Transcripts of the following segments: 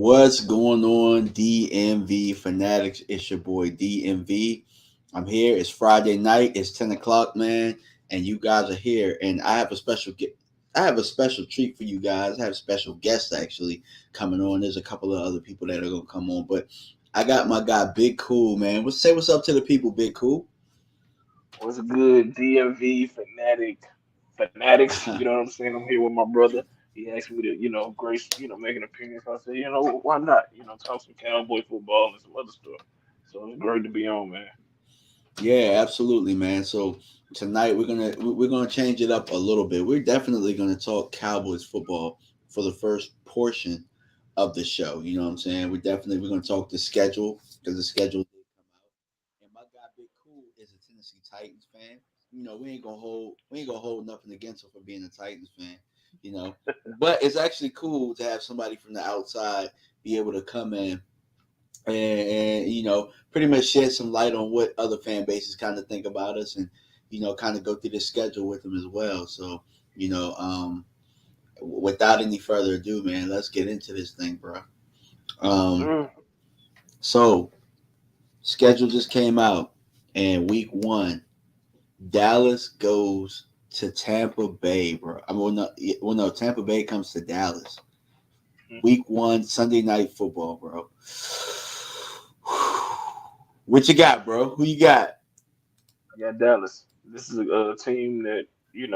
What's going on, DMV Fanatics? It's your boy DMV. I'm here. It's Friday night. It's 10 o'clock, man, and you guys are here. And I have a special treat for you guys. I have special guests actually coming on. There's a couple of other people that are gonna come on, but I got my guy Big Cool, man. Say what's up to the people, Big Cool. What's good, fanatics? You know what I'm saying? I'm here with my brother. He asked me to, grace, make an appearance. I said, why not? Talk some cowboy football and some other stuff. So it's great to be on, man. Yeah, absolutely, man. So tonight we're gonna change it up a little bit. We're definitely gonna talk Cowboys football for the first portion of the show. You know what I'm saying? We're gonna talk the schedule because the schedule did come out. And my guy Big Cool is a Tennessee Titans fan. We ain't gonna hold nothing against him for being a Titans fan. You know, but it's actually cool to have somebody from the outside be able to come in and pretty much shed some light on what other fan bases kind of think about us, and kind of go through the schedule with them as well. So you know without any further ado, man, let's get into this thing, bro. Yes, um sir. so schedule just came out, and week 1 Dallas goes to Tampa Bay, bro. I mean, no, Tampa Bay comes to Dallas. Week 1 Sunday night football, bro. What you got, bro? Who you got? I got Dallas. This is a team that, you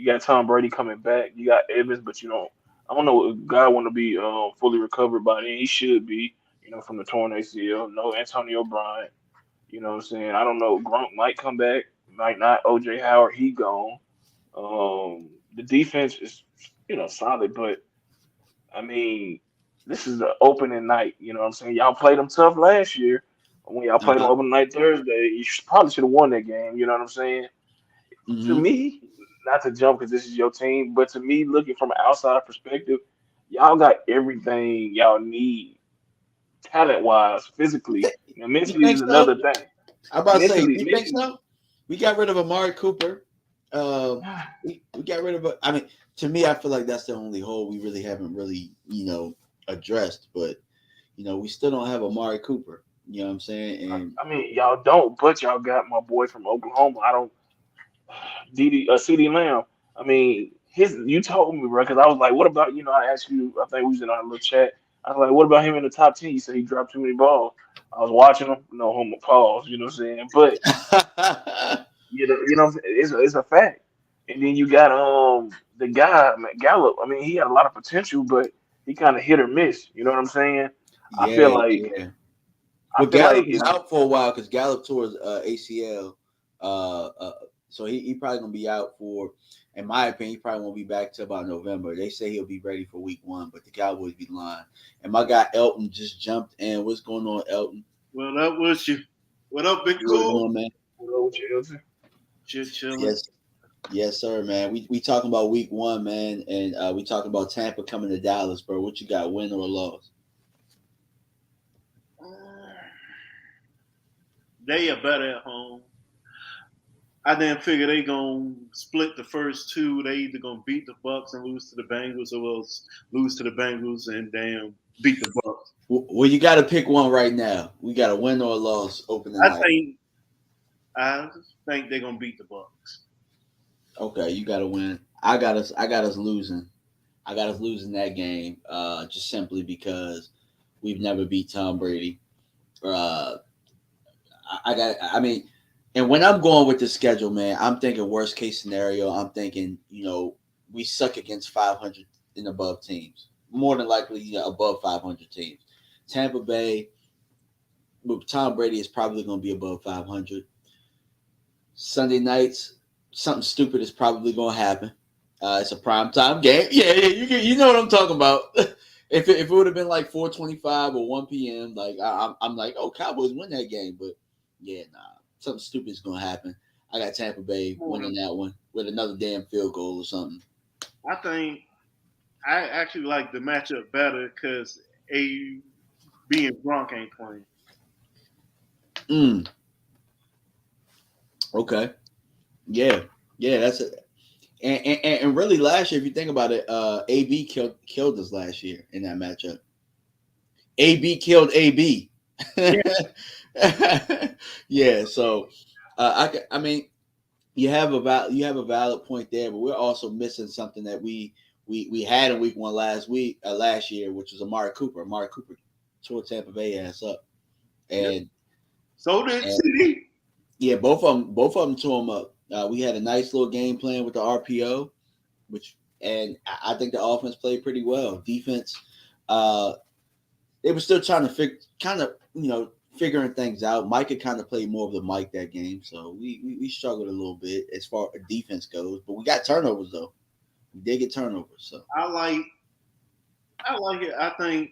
got Tom Brady coming back. You got Evans, but I don't know. Guy want to be fully recovered by then. He should be, from the torn ACL. No Antonio Bryant. You know what I'm saying? I don't know. Gronk might come back, might not. OJ Howard, he gone. The defense is, solid, but I mean, this is the opening night. You know what I'm saying? Y'all played them tough last year. When y'all played them Uh-huh. opening night Thursday, probably should have won that game. You know what I'm saying? To Mm-hmm. me, not to jump because this is your team, but to me, looking from an outside perspective, y'all got everything y'all need talent wise, physically. Now, You mentally think is so? another thing. I about to say, Mentally, you think mentally. so? We got rid of Amari Cooper. We got rid of. I mean, to me, I feel like that's the only hole we really haven't really addressed. But we still don't have Amari Cooper. You know what I'm saying? And I mean, y'all don't, but y'all got my boy from Oklahoma. I don't, CD Lamb. I mean, you told me, bro, because I was like, what about, I asked you, I think we was in our little chat. I was like, what about him in the top 10? You said he dropped too many balls. I was watching him, no homo pause, you know what I'm saying? But, what I'm saying? It's a fact. And then you got the guy, man, Gallup. I mean, he had a lot of potential, but he kind of hit or miss. You know what I'm saying? I feel yeah, like, yeah. I Well, feel like Gallup is it's, out for a while because Gallup tore his ACL. So he probably gonna be out for, in my opinion, he probably won't be back till about November. They say he'll be ready for week 1, but the Cowboys be lying. And my guy Elton just jumped in. What's going on, Elton? What up with you? What up, Big What's good. Cool? going on, man? Chelsea. Shit chilling. Yes, yes, sir, man. We talking about week 1, man, and we talking about Tampa coming to Dallas, bro. What you got, win or loss? They are better at home. I didn't figure they gonna split the first two. They either gonna beat the Bucks and lose to the Bengals, or else lose to the Bengals and damn beat the Bucks. Well, you got to pick one right now. We got a win or a loss opening I night. think I think they're gonna beat the Bucks. Okay, you got to win. I got us. I got us losing. I got us losing that game. Just simply because we've never beat Tom Brady. Uh, I got. I mean, and when I'm going with the schedule, man, I'm thinking worst case scenario. I'm thinking, we suck against 500 and above teams. More than likely, above 500 teams. Tampa Bay with Tom Brady is probably going to be above 500. Sunday nights, something stupid is probably going to happen. It's a prime time game. Yeah, you know what I'm talking about. If it would have been like 4:25 or 1 p.m., like I'm like, oh, Cowboys win that game, but yeah, nah, something stupid is gonna happen. I got Tampa Bay winning that one with another damn field goal or something. I think I actually like the matchup better because A being Gronk ain't playing. Mm, okay, yeah, yeah, that's it. And really, last year, if you think about it, AB killed us last year in that matchup. AB killed AB. Yeah. Yeah, so I mean, you have a valid point there, but we're also missing something that we had in week 1 last year, which was Amari Cooper. Amari Cooper tore Tampa Bay ass up, Yep. and So did and CD. yeah, both of them tore him up. We had a nice little game plan with the RPO, and I think the offense played pretty well. Defense, uh, they were still trying to figuring things out. Mike had kind of played more of the Mike that game, so we struggled a little bit as far as defense goes. But we got turnovers though. We did get turnovers, so I like it.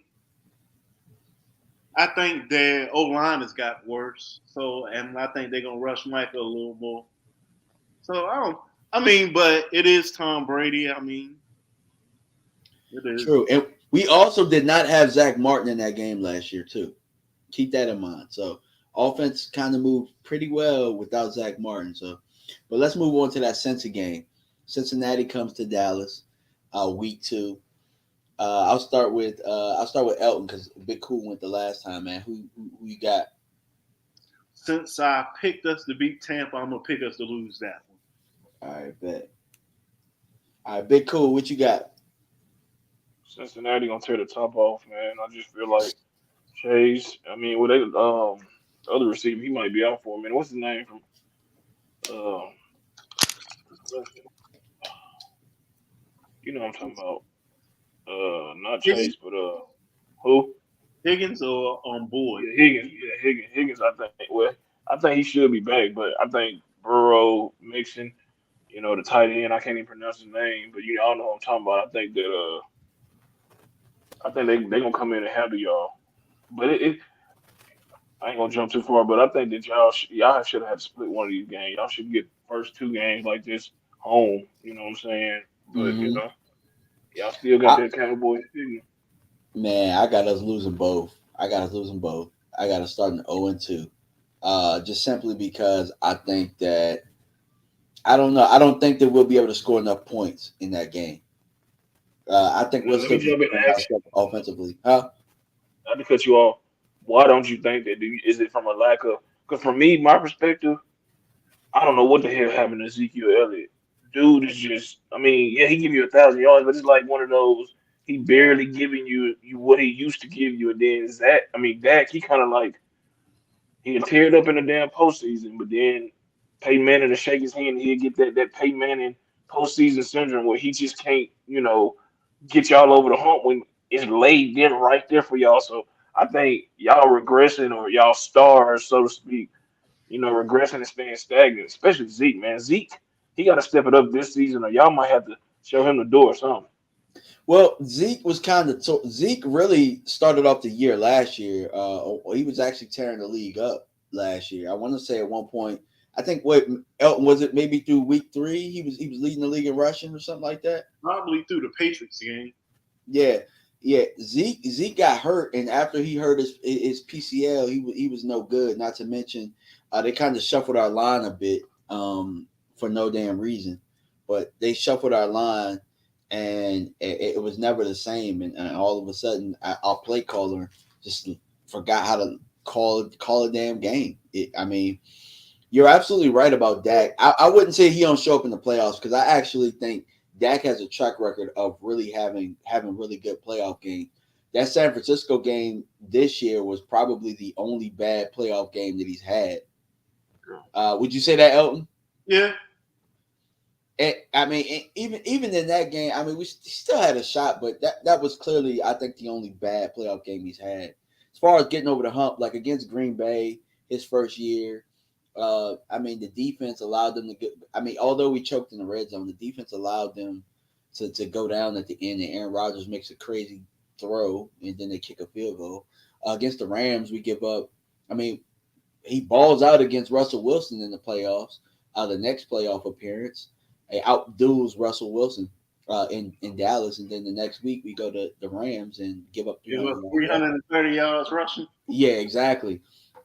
I think their O line has got worse. So, and I think they're gonna rush Michael a little more. So I don't. I mean, but it is Tom Brady. I mean, it is. true. And we also did not have Zach Martin in that game last year too. Keep that in mind. So offense kind of moved pretty well without Zach Martin. So, but let's move on to that Cincy game. Cincinnati comes to Dallas, week 2. I'll start with Elton because Big Cool went the last time, man. Who you got? Since I picked us to beat Tampa, I'm gonna pick us to lose that one. All right, bet. All right, Big Cool, what you got? Cincinnati gonna tear the top off, man. I just feel like Chase. I mean, with other receiver, he might be out for a minute. What's his name from? Um, you know what I'm talking about? Not Higgins, Chase, but who? Higgins or on Boyd. Yeah, Higgins. Yeah, Higgins. Higgins. I think. Well, I think he should be back, but I think Burrow, Mixon, the tight end. I can't even pronounce his name, but all know what I'm talking about. I think they gonna come in and handle y'all. But I ain't gonna jump too far, but I think that y'all should have split one of these games. Y'all should get first 2 games like this home. You know what I'm saying? But Mm-hmm. y'all still got that Cowboys Schedule. Man, I got us losing both. I got us losing both. I got us starting 0-2. Just simply because I think that I don't know. I don't think that we'll be able to score enough points in that game. I think Now, we'll let me still be jump in and ask you, offensively. Huh? not to cut you off. Why don't you think that? Is it from a lack of? Because for me, my perspective, I don't know what the hell happened to Ezekiel Elliott. Dude is just, I mean, yeah, he give you 1,000 yards, but it's like one of those. He barely giving you what he used to give you, and then Zach. I mean, Dak. He kind of like he'll tear it up in the damn postseason, but then Peyton Manning to shake his hand, he'll get that Peyton Manning postseason syndrome where he just can't, get y'all over the hump when it's laid there right there for y'all. So I think y'all regressing or y'all stars, so to speak, regressing and staying stagnant, especially Zeke, man. Zeke, he got to step it up this season, or y'all might have to show him the door or something. Well, Zeke really started off the year last year. He was actually tearing the league up last year. I want to say at one point, I think what Elton was it maybe through week 3 he was leading the league in rushing or something like that. Probably through the Patriots game. Yeah, yeah. Zeke got hurt, and after he hurt his PCL, he was no good. Not to mention, they kind of shuffled our line a bit for no damn reason, but they shuffled our line, and it was never the same. And all of a sudden, our play caller just forgot how to call a damn game. I mean, you're absolutely right about Dak. I wouldn't say he don't show up in the playoffs because I actually think Dak has a track record of really having really good playoff games. That San Francisco game this year was probably the only bad playoff game that he's had. Would you say that, Elton? Yeah. I mean, even in that game, I mean, we still had a shot, but that was clearly, I think, the only bad playoff game he's had. As far as getting over the hump, like against Green Bay, his first year, I mean, the defense allowed them to get. I mean, although we choked in the red zone, the defense allowed them to go down at the end, and Aaron Rodgers makes a crazy throw, and then they kick a field goal. Against the Rams, we give up. I mean, he balls out against Russell Wilson in the playoffs. The next playoff appearance, he outduels Russell Wilson in Dallas, and then the next week we go to the Rams and give up Give up 330 yards rushing. Yeah, exactly.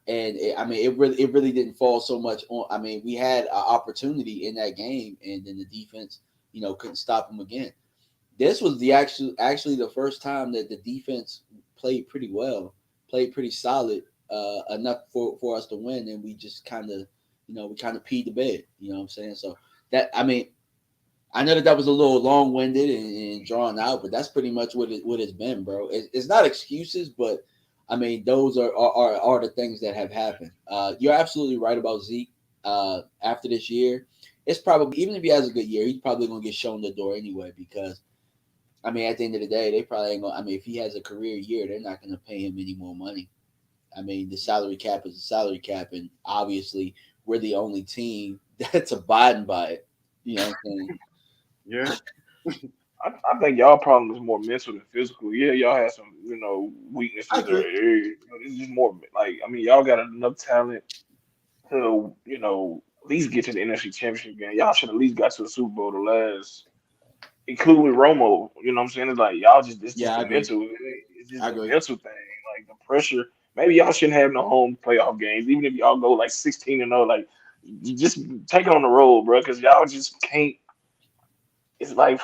And I mean, it really didn't fall so much on. I mean, we had an opportunity in that game, and then the defense, couldn't stop them again. this was actually the first time that the defense played pretty well, played pretty solid, enough for us to win, and we just kind of, we kind of peed the bed. You know what I'm saying? So that, I mean, I know that was a little long winded and drawn out, but that's pretty much what it's been, bro. It's not excuses, but I mean, those are the things that have happened. You're absolutely right about Zeke. After this year, it's probably, even if he has a good year, he's probably gonna get shown the door anyway. Because I mean, at the end of the day, they probably ain't gonna. I mean, if he has a career year, they're not gonna pay him any more money. I mean, the salary cap is the salary cap, and obviously, we're the only team that's abiding by it. You know what I'm saying? Yeah. I think y'all problem is more mental than physical. Yeah, y'all have some, I weaknesses or agree. areas. It's just more like, I mean, y'all got enough talent to, at least get to the NFC Championship game. Y'all should at least got to the Super Bowl the last, including Romo. You know what I'm saying? It's like it's just Yeah, I the agree. mental. It's just I the agree. mental thing, like the pressure. Maybe y'all shouldn't have no home playoff games, even if y'all go like 16-0. Like, you just take it on the road, bro, because y'all just can't. It's like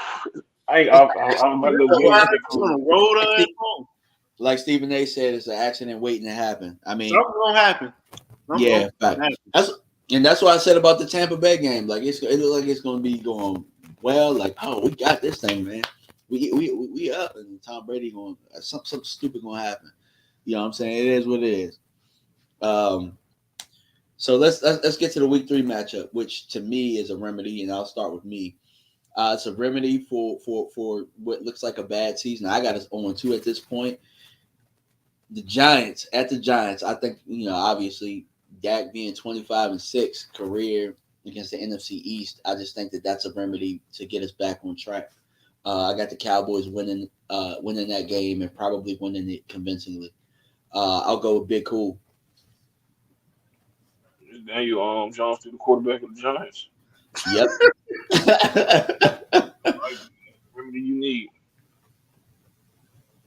I'm about to go get Why it. they on the road or at home? Like Stephen A. said, it's an accident waiting to happen. I mean, Something's gonna happen. yeah, fact. That's what I said about the Tampa Bay game. Like, it looks like it's going to be going well. Like, oh, we got this thing, man. We up, and Tom Brady going, something stupid going to happen. You know what I'm saying? It is what it is. So let's get to the week 3 matchup, which to me is a remedy, and I'll start with me. It's a remedy for what looks like a bad season. I got us 0-2 at this point. The Giants at the Giants. I think, obviously Dak being 25-6 career against the NFC East. I just think that that's a remedy to get us back on track. I got the Cowboys winning that game and probably winning it convincingly. I'll go with Big Cool. Daniel Jones to the quarterback of the Giants. Yep. Like, remedy you need.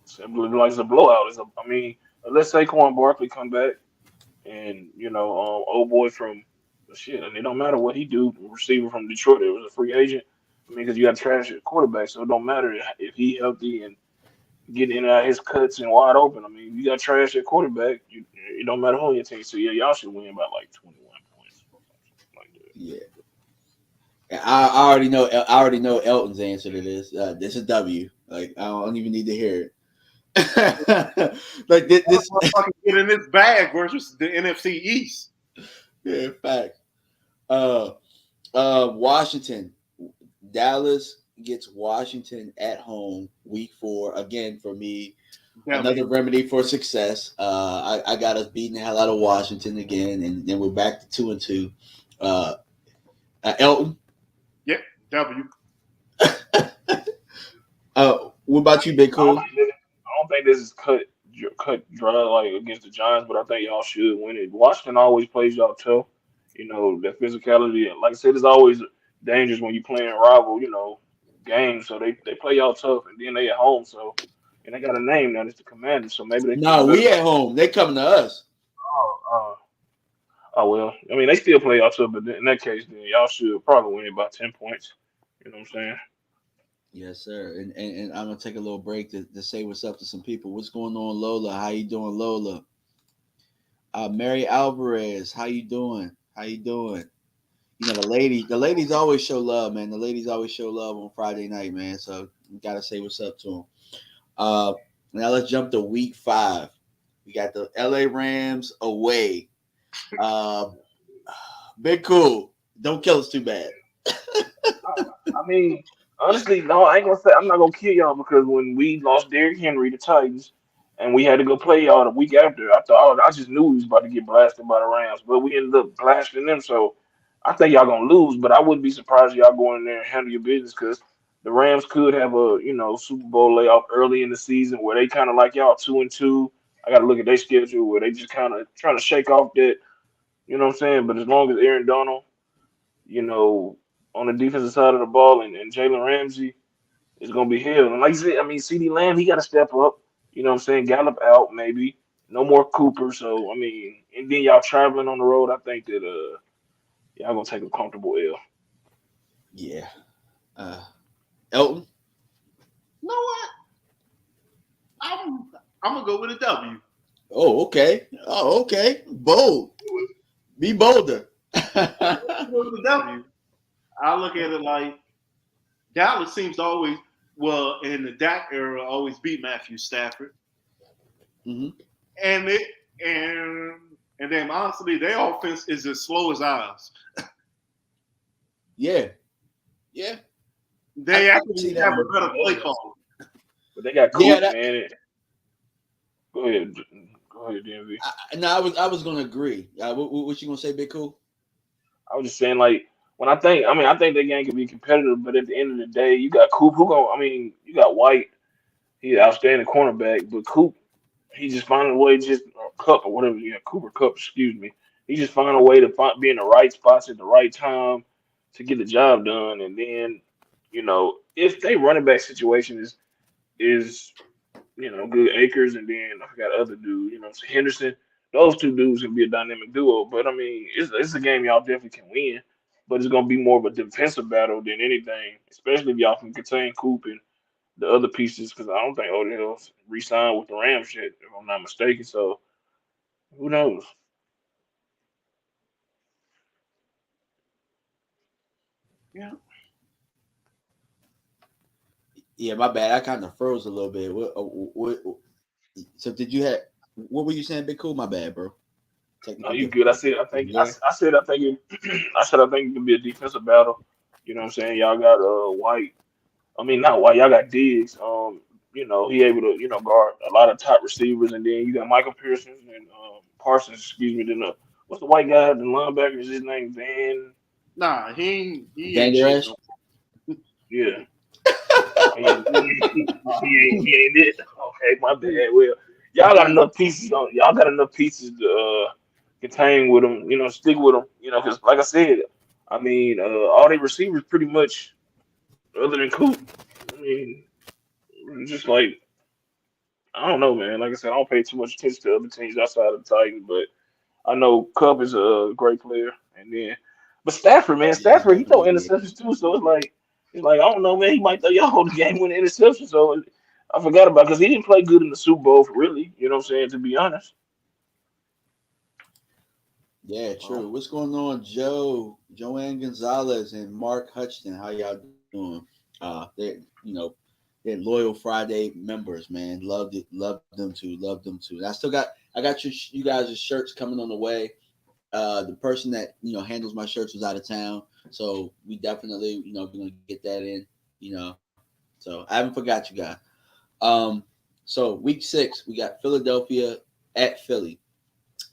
Simply like it's a blowout. I mean, let's say Saquon Barkley come back and old boy from shit, and it don't matter what he do. Receiver from Detroit, it was a free agent. I mean, because you got trash at quarterback, so it don't matter if he healthy and getting in and out of his cuts and wide open. I mean, you got trash at quarterback. It don't matter who you take. So yeah, y'all should win by like 21 points or something like that. Yeah. I already know. I already know Elton's answer to this. This is W. Like, I don't even need to hear it. Like this. Motherfucker get in this bag versus the NFC East. Yeah, fact. Washington, Dallas gets Washington at home week 4 again for me. Another remedy for success. I got us beating the hell out of Washington again, and then we're back to 2-2. Elton. Yep, W. What about you, Big Cool? I don't think this is cut dry like against the Giants, but I think y'all should win it. Washington always plays y'all tough. That physicality. Like I said, it's always dangerous when you playing rival, games. So they play y'all tough, and then they at home. So, and they got a name now. It's the Commanders. So maybe they feel No, better we about at home. They coming to us. Oh well. I mean, they still play y'all tough, but in that case, then y'all should probably win it by 10 points. You know what I'm saying? Yes, sir. And I'm gonna take a little break to say what's up to some people. What's going on, Lola? How you doing, Lola? Mary Alvarez, how you doing? How you doing? The ladies always show love, man. The ladies always show love on Friday night, man. So you gotta say what's up to them. Now let's jump to week 5. We got the LA Rams away. Big Cool. Don't kill us too bad. I mean, honestly, no, I ain't gonna say I'm not gonna kill y'all because when we lost Derrick Henry to Titans and we had to go play y'all the week after, I just knew we was about to get blasted by the Rams, but we ended up blasting them. So I think y'all gonna lose, but I wouldn't be surprised if y'all go in there and handle your business because the Rams could have a Super Bowl layoff early in the season where they kind of like y'all 2-2. I got to look at their schedule where they just kind of trying to shake off that. You know what I'm saying? But as long as Aaron Donald, you know, on the defensive side of the ball and Jalen Ramsey is gonna be held. And like you said, I mean, CD Lamb, he got to step up. You know what I'm saying? Gallup out, maybe. No more Cooper. So I mean, and then y'all traveling on the road. I think that y'all gonna take a comfortable L. Yeah. Elton. know what? I'm gonna go with a W. Oh, okay. Oh, okay. Bold. Be bolder. I'm gonna go with a W. I look at it like Dallas seems to always, well, in the Dak era, always beat Matthew Stafford, hmm and it and then honestly, their offense is as slow as ours. Yeah. Yeah. They I can see actually that have one. a better play call. But they got Yeah, Coop, man. Go ahead, DMV. I was gonna agree. What you gonna say, Big Cool? I was just saying, like, I think that game could be competitive, but at the end of the day, you got Coop. You got White. He's an outstanding cornerback, but Coop, he just finding a way, just or Cup or whatever. Yeah, Cooper Cup, excuse me. He just find a way to be in the right spots at the right time to get the job done. And then, if they running back situation is good Akers, and then I forgot the other dude, Henderson. Those two dudes can be a dynamic duo. But I mean, it's a game y'all definitely can win. But it's gonna be more of a defensive battle than anything, especially if y'all can contain Coop and the other pieces. Because I don't think Odell's re-signed with the Rams yet, if I'm not mistaken. So who knows? Yeah. Yeah, my bad. I kind of froze a little bit. So did you have? What were you saying, Big Cool? My bad, bro. No, Technical you good. I difficulty. said I think Yeah. I think I said I think it can be a defensive battle. You know what I'm saying? Y'all got White. I mean, not White. Y'all got Diggs. He able to guard a lot of top receivers, and then you got Michael Pearson and Parsons. Excuse me. Then what's the white guy? The linebacker is his name Van. Nah, he Van ain't Der shit. Esch? Yeah. Oh, he ain't it. Okay, my bad. Well, y'all got enough pieces to contain with them. Stick with them. Because like I said, I mean, all their receivers pretty much, other than Coop. I mean, just like I don't know, man. Like I said, I don't pay too much attention to other teams outside of the Titans, but I know Cup is a great player, and then but Stafford, man, Yeah, he Stafford he throw definitely is. interceptions too, so it's like I don't know, man. He might throw y'all the game with an interception, so I forgot about because he didn't play good in the Super Bowl, really. You know what I'm saying? To be honest, Yeah, um, true. What's going on, Joanne Gonzalez, and Mark Hutchton? How y'all doing? They're loyal Friday members, man. Loved it, loved them too, loved them too. And I got you guys' shirts coming on the way. The person that handles my shirts was out of town, so we definitely gonna get that in. You know, so I haven't forgot you guys. Um, so week 6 we got Philadelphia at Philly.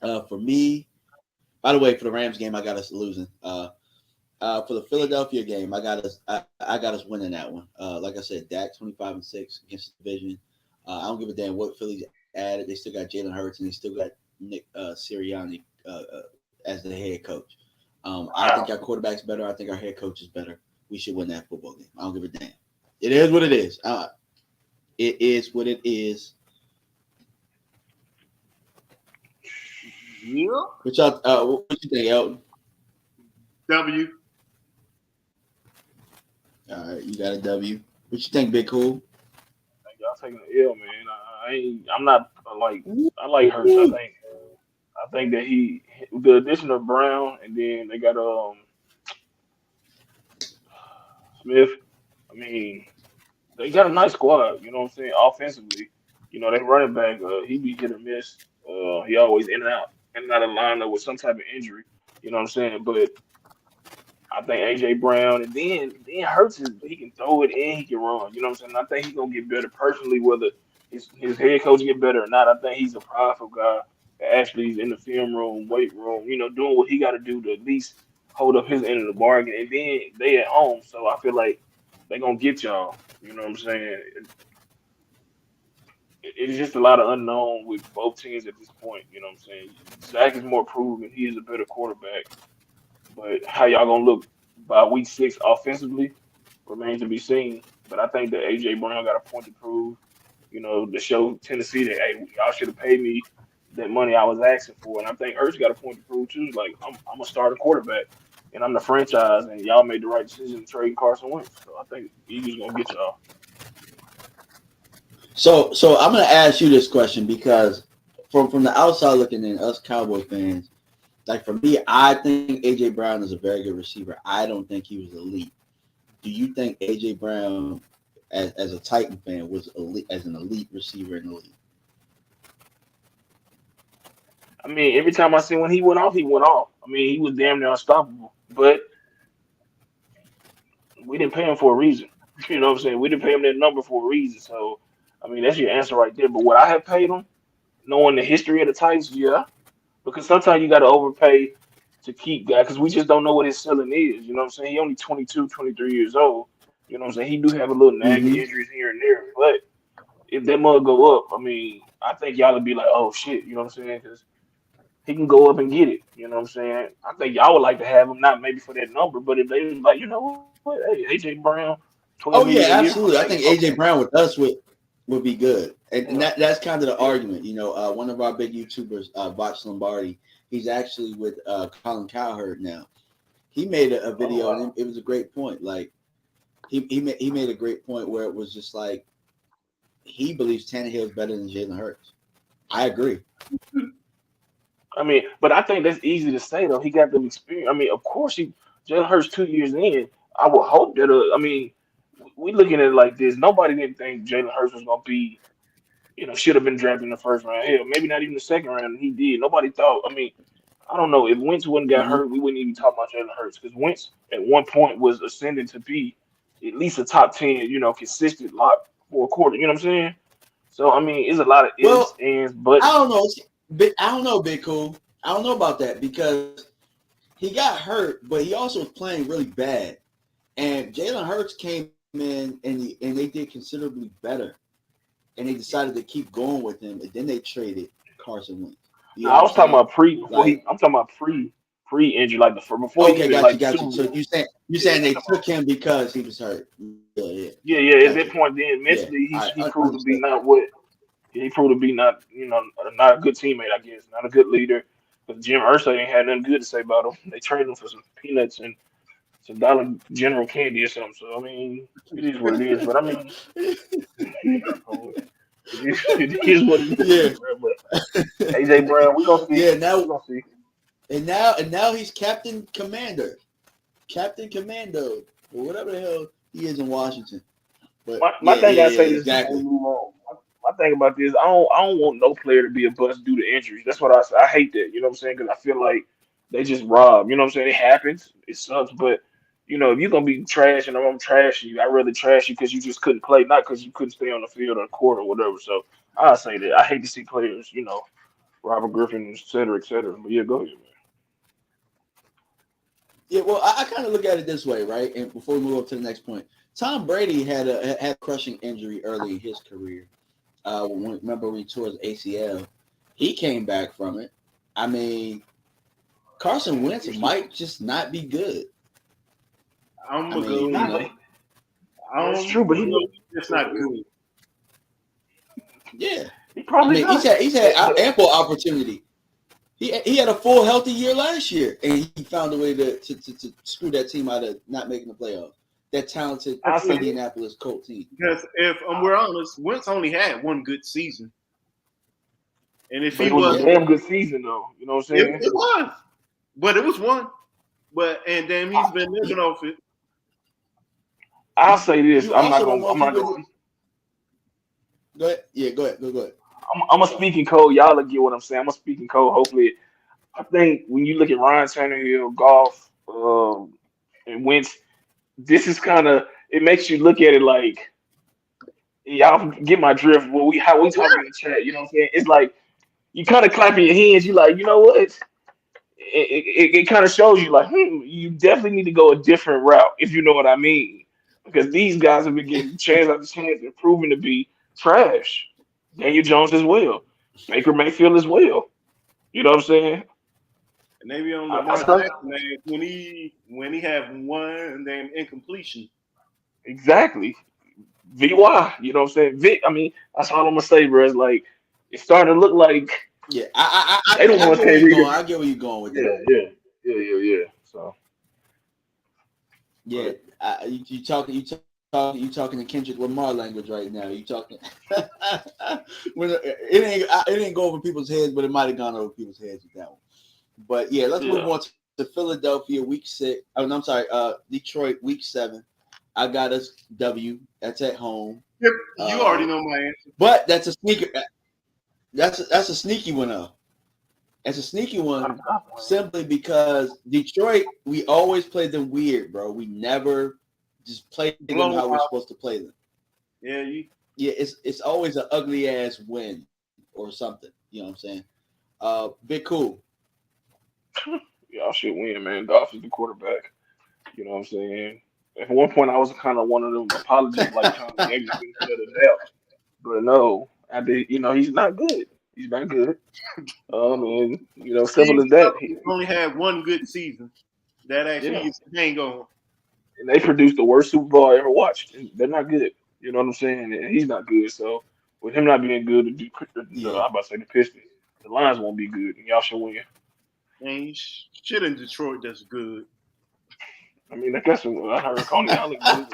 For me, by the way, for the Rams game, I got us losing. For the Philadelphia game, I got us winning that one. Like I said, Dak 25-6 against the division. I don't give a damn what Philly's added. They still got Jalen Hurts, and they still got Nick Sirianni as the head coach. I think our wow. quarterback's better. I think our head coach is better. We should win that football game. I don't give a damn. It is what it is. It is what it is. Yeah. What you think, Elton? W. All right, you got a W. What you think, Big Cool? Like, y'all taking the L, man. I'm not I like Hurts. I think that the addition of Brown, and then they got Smith. I mean, they got a nice squad. You know what I'm saying? Offensively, they running back. He be hit or miss. He always in and out of lineup with some type of injury. You know what I'm saying? But I think AJ Brown, and then Hurts he can throw it and he can run. You know what I'm saying? I think he's gonna get better personally, whether his head coach get better or not. I think he's a prideful guy that actually is in the film room, weight room, doing what he got to do to at least hold up his end of the bargain. And then they at home, so I feel like they gonna get y'all. You know what I'm saying? It's just a lot of unknown with both teams at this point. You know what I'm saying? Zach is more proven; he is a better quarterback. But how y'all gonna look by week 6 offensively remains to be seen. But I think that AJ Brown got a point to prove. To show Tennessee that hey, y'all should have paid me that money I was asking for. And I think Hurts got a point to prove too. Like I'm a starting quarterback, and I'm the franchise, and y'all made the right decision to trade Carson Wentz. So I think Eagles gonna get y'all. So I'm gonna ask you this question because from the outside looking in, us Cowboy fans, like for me, I think AJ Brown is a very good receiver. I don't think he was elite. Do you think AJ Brown, as a Titan fan, was elite as an elite receiver in the league? I mean, every time I see when he went off, he went off. I mean, he was damn near unstoppable. But we didn't pay him for a reason. You know what I'm saying? We didn't pay him that number for a reason. So, I mean, that's your answer right there. But what I have paid him, knowing the history of the Titans, yeah, because sometimes you got to overpay to keep guys because we just don't know what his ceiling is. You know what I'm saying? He only 22, 23 years old. You know what I'm saying? He do have a little nagging Mm-hmm. injuries here and there. But if that mug go up, I mean, I think y'all would be like, oh, shit. You know what I'm saying? Because he can go up and get it. You know what I'm saying? I think y'all would like to have him, not maybe for that number, but if they was like, you know what, hey, AJ Brown, 12 Oh million a yeah, year, I'm absolutely. I like, think okay, AJ Brown with us would be good, and yeah, that's kind of the yeah. argument. One of our big YouTubers, Botch Lombardi, he's actually with Colin Cowherd now. He made a Oh video, and wow. it was a great point. Like he made a great point where it was just like he believes Tannehill is better than Jalen Hurts. I agree. I mean, but I think that's easy to say though. He got the experience. I mean, of course, he Jalen Hurts 2 years in. I would hope that. I mean, we looking at it like this. Nobody didn't think Jalen Hurts was gonna be, should have been drafted in the first round. Hell, maybe not even the second round. And he did. Nobody thought. I mean, I don't know. If Wentz wouldn't got Mm-hmm. hurt, we wouldn't even talk about Jalen Hurts because Wentz at one point was ascending to be at least a top 10, consistent lock for a quarter. You know what I'm saying? So I mean, it's a lot of ifs, Well, ands, buts. I don't know. I don't know, Big Cool. I don't know about that because he got hurt, but he also was playing really bad. And Jalen Hurts came in and they did considerably better. And they decided to keep going with him, and then they traded Carson Wentz. You Now, I was talking understand? about pre before he. Like, I'm talking about pre injury, like before he okay, even got you, like got Super you. So Bowl. you Yeah, saying I'm they talking took about. him because he was hurt? Yeah, yeah, Yeah, yeah. At got that you. point, then Yeah, mentally, I he proved to be understood. not what. He proved to be not, not a good teammate. I guess not a good leader. But Jim Irsay ain't had nothing good to say about him. They traded him for some peanuts and some Dollar General candy or something. So I mean, it is what it is. But I mean, it is what it is, Yeah, bro. But AJ Brown, we gonna see. yeah. We Now gonna see. and now he's Captain Commando, or whatever the hell he is in Washington. But My yeah, thing yeah, I yeah, say this before we exactly. move on. My thing about this, I don't want no player to be a bust due to injuries. That's what I say. I hate that. You know what I'm saying? Because I feel like they just rob. You know what I'm saying? It happens. It sucks. But if you're gonna be trash and I'm trashing you, I'd rather trash you because you just couldn't play, not because you couldn't stay on the field or court or whatever. So I say that I hate to see players, Robert Griffin, et cetera, et cetera. But yeah, go ahead, Yeah, well, I kind of look at it this way, right? And before we move on to the next point, Tom Brady had a crushing injury early in his career. Remember when he tore his ACL? He came back from it. I mean, Carson Wentz man. might just not be good. I'm I gonna He mean, go. not, but I'm that's true. But he gonna look, go. It's not good. yeah. he I probably mean, he's not. had he's had But ample opportunity. He had a full healthy year last year, and he found a way to screw that team out of not making the playoffs. That talented I say, Indianapolis Colt team. Because if we're honest, Wentz only had one good season, and if but he it was a was, Yeah. damn good season though. You know what I'm saying? it was, but it was one. But and damn, he's been living off it. I'll say this. You also don't know I'm if he not really. gonna. Go ahead. Yeah, go ahead. Go ahead. I'm a speaking code. Y'all will get what I'm saying. I'm a speaking code. Hopefully, I think when you look at Ryan Tannehill, golf, and Wentz, this is kind of it makes you look at it like y'all get my drift. How we talk in the chat. You know what I'm saying? It's like you kind of clapping your hands. You like, you know what? It kind of shows you like, you definitely need to go a different route if you know what I mean. Because these guys have been getting chance after chance and proven to be trash. Daniel Jones as well. Baker Mayfield as well. You know what I'm saying? And maybe on I Lamar start Jackson, man, when he had one damn incompletion. exactly. VY, you know what I'm saying? Vic, I mean, that's all I'm gonna say, bro. It's like it's starting to look like Yeah, I they don't want get to where pay you're Reader. going. I get where you're going with that. Yeah, yeah, yeah, yeah, yeah. So, Yeah, but you talking you talking to Kendrick Lamar language right now. You talking when it ain't go over people's heads, but it might have gone over people's heads with that one. But yeah, let's move on to Philadelphia week 6. Oh, no, I'm sorry, Detroit week 7. I got us W. That's at home. Yep, you already know my answer. But that's a sneaker. That's a sneaky one though. It's a sneaky one simply because Detroit, we always play them weird, bro. We never just play them how we're supposed to play them. Yeah, it's always an ugly ass win or something. You know what I'm saying? Big cool. Y'all should win, man. Goff is the quarterback. You know what I'm saying? At one point, I was kind of one of them apologists, like trying to make it instead of doubt. But no, I did. You know, he's not good. He's not good. And you know, simple as that. He only had one good season. That actually is hang on. And they produced the worst Super Bowl I ever watched. And they're not good. You know what I'm saying? And he's not good. So with him not being good, I'm about to say the Pistons, the Lions won't be good, and y'all should win. And shit in Detroit that's good. I mean, I guess I heard Coney Island good.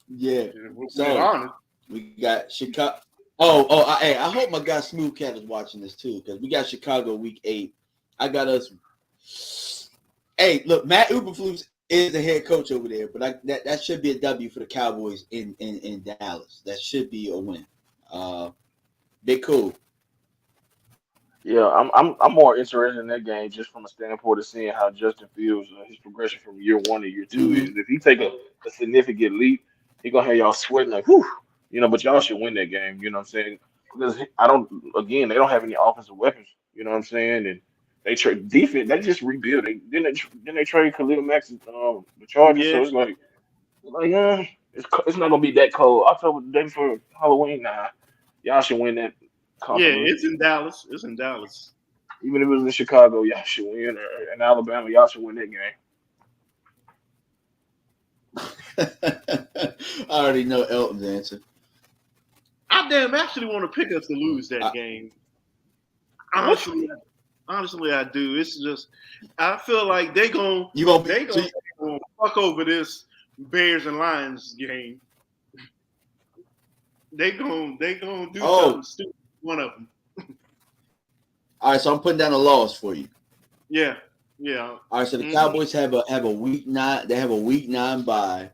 Yeah. So we got Chicago. Hey, I hope my guy Smooth Cat is watching this too, because we got Chicago week 8. I got us. Hey, look, Matt Eberflus is the head coach over there, but that should be a W for the Cowboys in Dallas. That should be a win. Big cool. Yeah, I'm more interested in that game just from a standpoint of seeing how Justin Fields his progression from year 1 to year 2 is. If he take a significant leap, he gonna have y'all sweating like, whew, you know. But y'all should win that game. You know what I'm saying? Because they don't have any offensive weapons. You know what I'm saying? And they trade defense. They just rebuild. They trade Khalil Mack the Chargers. Yeah. So it's it's not gonna be that cold. October the day before Halloween. Nah, y'all should win that. Yeah, it's in Dallas. It's in Dallas. Even if it was in Chicago, y'all should win. Or in Alabama, y'all should win that game. I already know Elton's answer. I damn actually want to pick us to lose that game. Honestly, I do. It's just I feel like they gonna fuck over this Bears and Lions game. They gonna do something stupid. One of them. All right, so I'm putting down a loss for you. Yeah. All right, so the Cowboys have a week 9. They have a week 9 bye,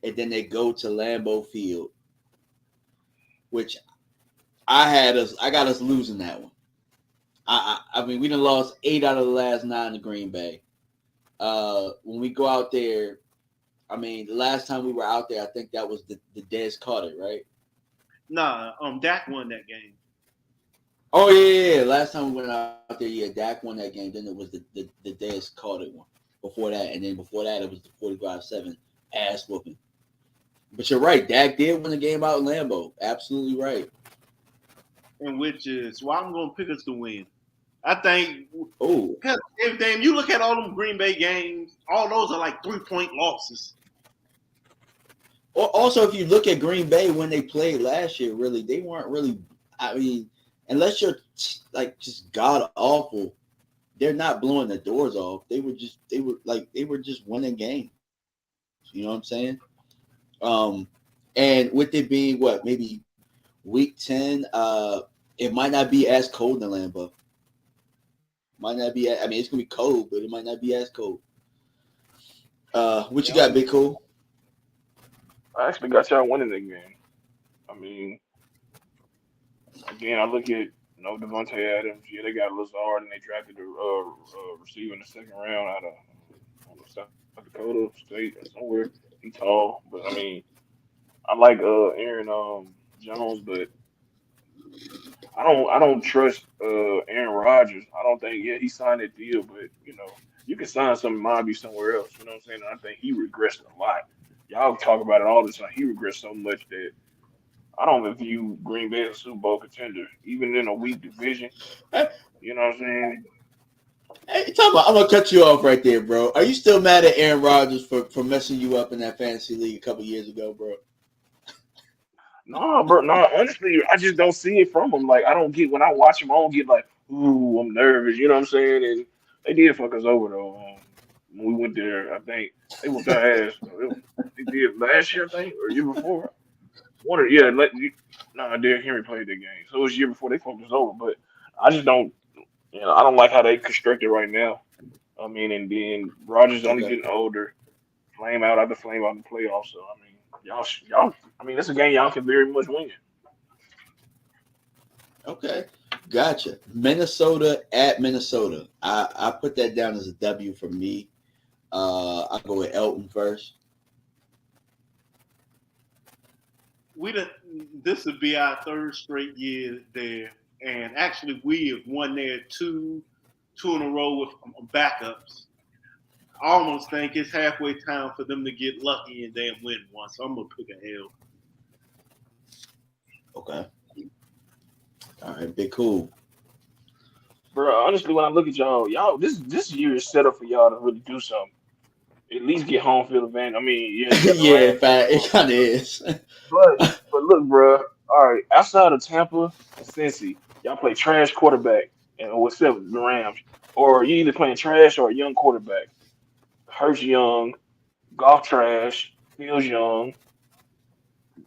and then they go to Lambeau Field, which I got us losing that one. I mean, we done lost 8 out of the last 9 to Green Bay. When we go out there, I mean, the last time we were out there, I think that was the Dez Carter, right? Nah, Dak won that game. Oh yeah. Last time we went out there, yeah, Dak won that game. Then it was the Dez Carter one before that, and then before that it was the 45-7 ass whooping. But you're right, Dak did win the game out in Lambeau. Absolutely right. And which is why I'm gonna pick us to win. I think. Oh, if you look at all them Green Bay games, all those are like 3-point losses. Also, if you look at Green Bay when they played last year, really, they weren't really. I mean, unless you're like just god awful, they're not blowing the doors off. They were just winning games. You know what I'm saying? And with it being maybe week 10, it might not be as cold in Lambeau. Might not be. I mean, it's gonna be cold, but it might not be as cold. What you got, Big Cool? I actually got y'all winning that game. I mean, again, I look at Devontae Adams. Yeah, they got Lazard, and they drafted the receiver in the second round out of South Dakota State or somewhere. He's tall, but I mean, I like Aaron Jones, but I don't trust Aaron Rodgers. I don't think he signed that deal, but you can sign something might be somewhere else. You know what I'm saying? And I think he regressed a lot. Y'all talk about it all the time. He regressed so much that I don't view Green Bay as a Super Bowl contender, even in a weak division. You know what I'm saying? Hey, I'm gonna cut you off right there, bro. Are you still mad at Aaron Rodgers for messing you up in that fantasy league a couple years ago, bro? No, bro. No, honestly, I just don't see it from him. Like, I don't get when I watch him. I don't get like, ooh, I'm nervous. You know what I'm saying? And they did fuck us over though. when we went there. I think they whooped our ass. They did last year, I think, or year before. Derrick Henry played that game, so it was year before they fucked us over. But I just don't, I don't like how they constructed right now. I mean, and then Rogers only Okay. getting older, flame out after flame out in the playoffs. So I mean, y'all. I mean, it's a game y'all can very much win. Okay. Gotcha. Minnesota at Minnesota. I put that down as a W for me. I'll go with Elton first. This would be our third straight year there, and actually we have won there two in a row with backups. I almost think it's halfway time for them to get lucky and then win one. So I'm gonna pick an L. Okay. All right. Big cool. Bro, honestly, when I look at y'all, this year is set up for y'all to really do something. At least get home field advantage. I mean, yeah, you got the Yeah, in Rams, fact, it kind of is. but look, bro. All right, outside of Tampa and Cincy, y'all play trash quarterback and what's up the Rams, or you either playing trash or a young quarterback. Hurts young, Golf trash, Fields young,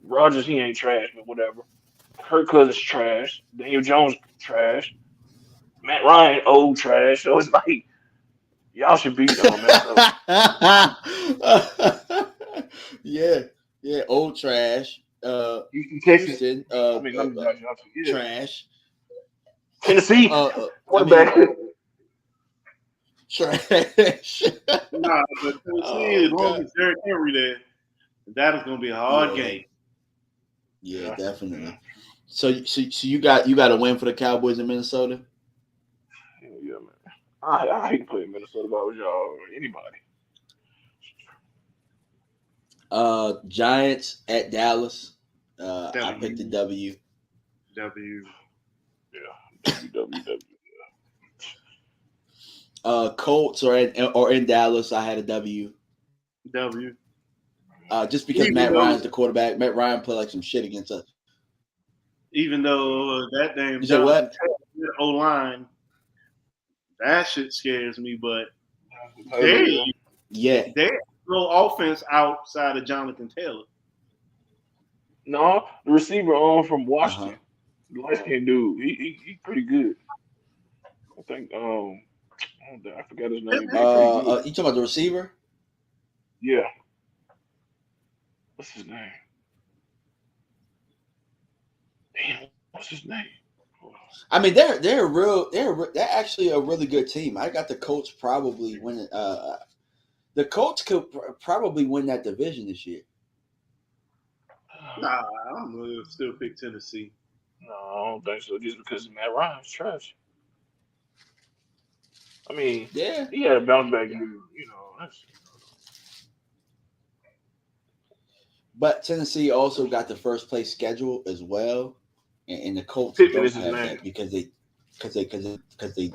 Rogers he ain't trash, but whatever. Kirk Cousins trash, Daniel Jones trash, Matt Ryan old trash. So it's like y'all should beat Minnesota. Yeah, yeah. Old trash. Houston, Texas. Houston. I mean, let me Josh Johnson. Yeah. Trash. Tennessee I quarterback. mean, trash. Nah, but Tennessee, Oh as long God. as Derrick Henry there, that is gonna be a hard Yeah, game. yeah, Yeah, definitely. So you got a win for the Cowboys in Minnesota. yeah, man. I hate playing Minnesota if I was y'all or anybody. Giants at Dallas. I picked the W W. W. Yeah, WWW. Colts or in Dallas. I had a W. W. Just because Even Matt though Ryan's the quarterback. Matt Ryan played like some shit against us. that damn You said Jonathan what? Taylor O line, that shit scares me. But Taylor, they yeah. Yeah, they no offense outside of Jonathan Taylor. No, the receiver on from uh huh. Washington, the light skinned dude. He pretty good. I think I forgot his name, but he pretty good. You talking about the receiver? Yeah, what's his name? Damn, what's his name? I mean, they're actually a really good team. I got the Colts probably winning. The Colts could probably win that division this year. Nah, I'm gonna still pick Tennessee. No, I don't think so. Just because Matt Ryan's trash. I mean, Yeah, he had a bounce back year. That's but Tennessee also got the first place schedule as well, and the Colts Pittman don't is his have name. that because they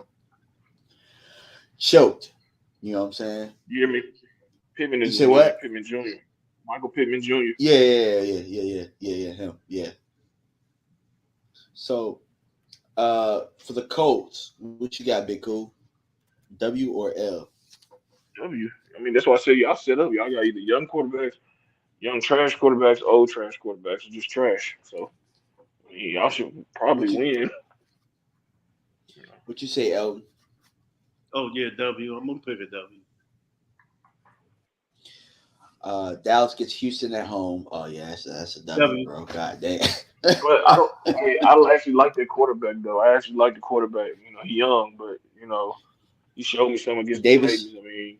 choked. You know what I'm saying? You hear me? Pittman You is say his name. what? Pittman Jr. Michael Pittman Jr. Yeah, him. Yeah. So, for the Colts, what you got, Big Cool? W or L? W. I mean, that's why I say y'all set up. Y'all got either young quarterbacks, young trash quarterbacks, old trash quarterbacks, or just trash. So I mean, y'all should probably What you win. what you say, Elton? Oh yeah, W. I'm gonna pick a W. Dallas gets Houston at home. Oh yeah, that's a W, W. bro. God damn. But I don't. I actually like that quarterback though. I actually like the quarterback. He young, but he showed me some against the Davis, Titans. I mean,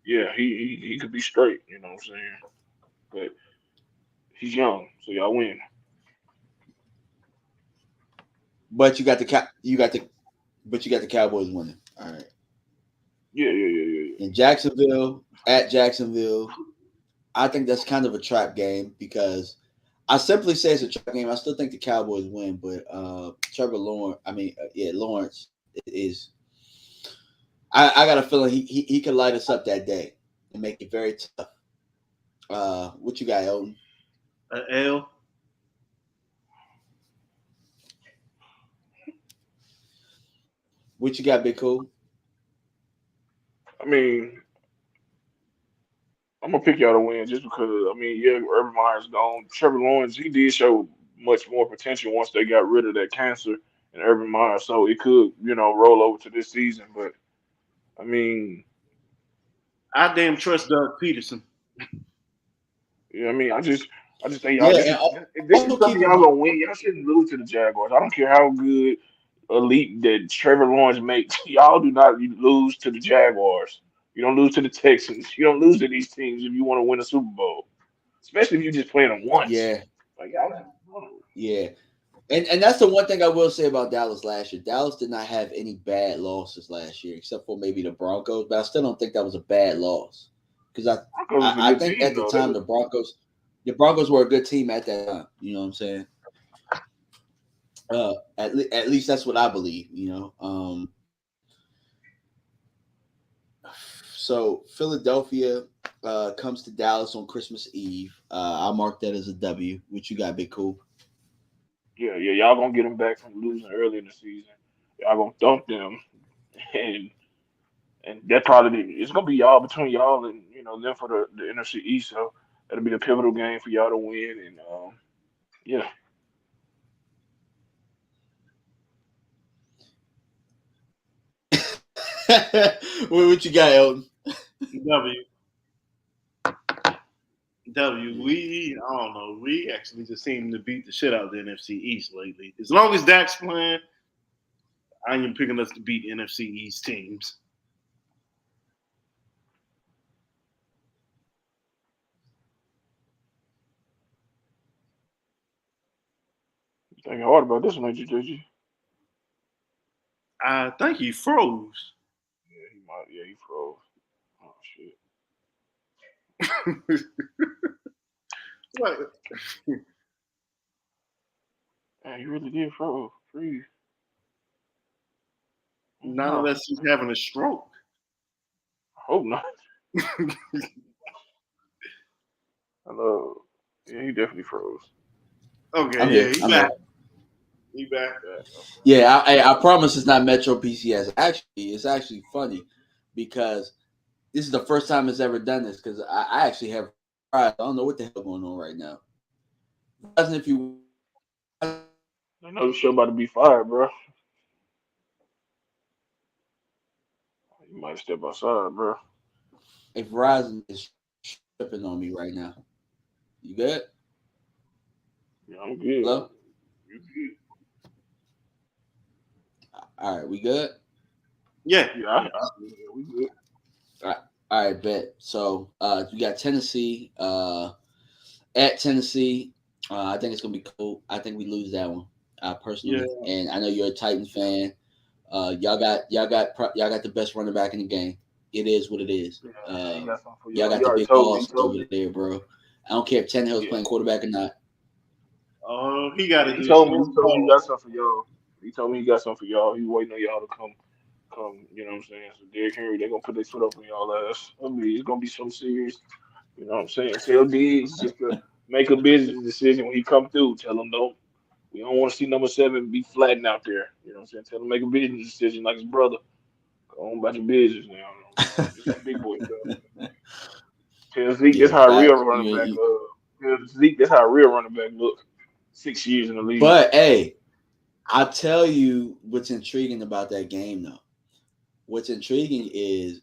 yeah, he could be straight. You know what I'm saying? But he's young, so y'all win. but you got the Cowboys winning. All right. Yeah. In Jacksonville, at Jacksonville, I think that's kind of a trap game because I simply say it's a trap game. I still think the Cowboys win, but Trevor Lawrence, Lawrence is. I got a feeling he could light us up that day and make it very tough. What you got, Elton? L. What you got, Big Cool? I mean, I'm gonna pick y'all to win just because. I mean, yeah, Urban Meyer's gone. Trevor Lawrence, he did show much more potential once they got rid of that cancer and Urban Meyer, so it could, roll over to this season. But I mean, I damn trust Doug Peterson. yeah, I mean, I just think y'all. Yeah, This and is if this is also something keep in y'all mind. gonna win. Y'all shouldn't lose to the Jaguars. I don't care how good elite that Trevor Lawrence makes. Y'all do not lose to the Jaguars. You don't lose to the Texans. You don't lose to these teams if you want to win a Super Bowl, especially if you're just playing them once. Yeah, Like y'all, yeah. And that's the one thing I will say about Dallas last year. Dallas did not have any bad losses last year, except for maybe the Broncos. But I still don't think that was a bad loss because Broncos is a I good think team at the though. time the Broncos were a good team at that time. You know what I'm saying? At least that's what I believe. So Philadelphia comes to Dallas on Christmas Eve. I mark that as a W. What you got, Big Cool? Yeah. Y'all gonna get them back from losing early in the season. Y'all gonna dump them, and that probably it's gonna be y'all between y'all and them for the NFC East. So that'll be the pivotal game for y'all to win. And yeah, What you got, Elton? W. W. Yeah. I don't know. We actually just seem to beat the shit out of the NFC East lately. As long as Dak's playing, I am picking us to beat NFC East teams. you thinking hard about this one, ain't you, JG? I think he froze. Yeah, he might. Yeah, he froze. Oh shit. What? Yeah, he really did froze. Freeze. Oh, Not no, unless he's having a stroke. I hope not. I know. Yeah, he definitely froze. Okay, I'm yeah, here. he I'm back. here. He back. Okay. Yeah, I promise it's not Metro PCS. It's actually funny because this is the first time it's ever done this because I actually have I don't know what the hell going on right now. Verizon, I know the show about to be fired, bro. You might step outside, bro. if Verizon is tripping on me right now, you good? Yeah, I'm good. Hello? You good? All right, we good? Yeah. Yeah, we good. All right, bet. So you got Tennessee at Tennessee. I think it's gonna be cool. I think we lose that one, Yeah. personally. And I know you're a Titan fan. Y'all got the best running back in the game. It is what it is. Yeah, he got something for Y'all y'all. got He the already big told me. He boss told over me. there, bro. I don't care if Tannehill's Yeah. playing quarterback or not. Oh, he got to He just told me. throw He the told me he ball. got something for y'all. He told me he got something for y'all. He waiting on y'all to come. You know what I'm saying? So Derrick Henry, they're gonna put their foot up on y'all ass. I mean, it's gonna be some serious. You know what I'm saying? Tell Diggs just to make a business decision when he come through. Tell him don't. We don't want to see number 7 be flattened out there. You know what I'm saying? Tell him make a business decision like his brother. Go on about your business now. This is big boy stuff. Tell Zeke that's Yeah, how a real facts. running back. Tell Zeke that's how a real running back look. 6 years in the league. But hey, I'll tell you what's intriguing about that game, though. What's intriguing is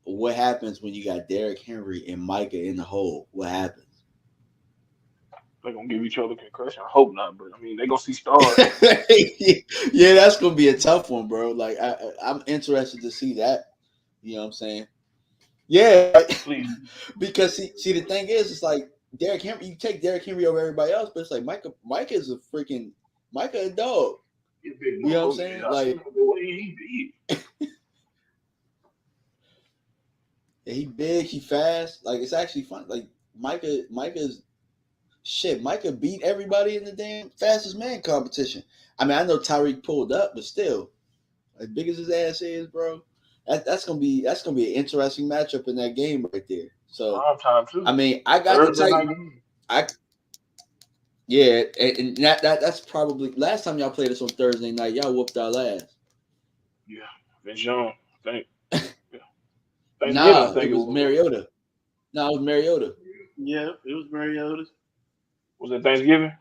what happens when you got Derrick Henry and Micah in the hole. What happens? They're gonna give each other concussion. I hope not, but I mean they gonna see stars. Yeah, that's gonna be a tough one, bro. Like I'm interested to see that. You know what I'm saying? Yeah, Please. because see the thing is, it's like Derrick Henry. You take Derrick Henry over everybody else, but it's like Micah is a freaking Micah a dog. He's a big You know what I'm dog, saying? man. I seen Like him the way he did. he big, he fast. Like it's actually fun. Like Micah's shit. Micah beat everybody in the damn fastest man competition. I mean, I know Tyreek pulled up, but still, as big as his ass is, bro, that's gonna be an interesting matchup in that game right there. So, Prime time too. I mean, I got the Thursday Titan. night game. I yeah, and that's probably last time y'all played us on Thursday night. Y'all whooped our ass. Yeah. Vince Young. I think. Yeah. Thanksgiving, I Nah, it think it was was. Mariota. No, it was Mariota. Yeah, it was Mariota's. Was it Thanksgiving?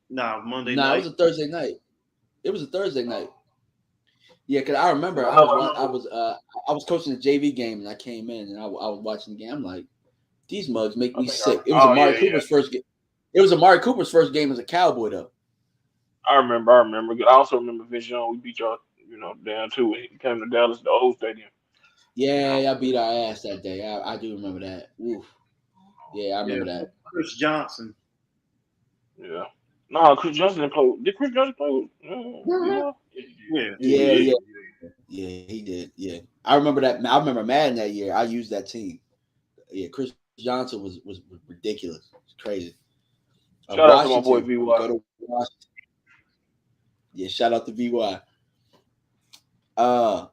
Nah, Monday No, it night. was a Thursday night. It was a Thursday night. Yeah, because I remember I I was coaching a JV game and I came in and I was watching the game. I'm like, these mugs make me think sick. It was oh Amari yeah, yeah. Cooper's first game. It was Amari Cooper's first game as a Cowboy though. I remember. I also remember Vince Young. We beat y'all, down too. When he came to Dallas, the old stadium. Yeah, I beat our ass that day. I do remember that. Oof. Yeah, I Yeah, remember that. Chris Johnson. Yeah. No, Chris Johnson didn't play. Did Chris Johnson play with? Yeah, Yeah, Yeah, he yeah, did. yeah. He did. Yeah, I remember that. I remember Madden that year. I used that team. Yeah, Chris Johnson was ridiculous. It's crazy. Shout out to my boy Washington. We VY. go to Washington. Yeah, shout out to VY. Uh,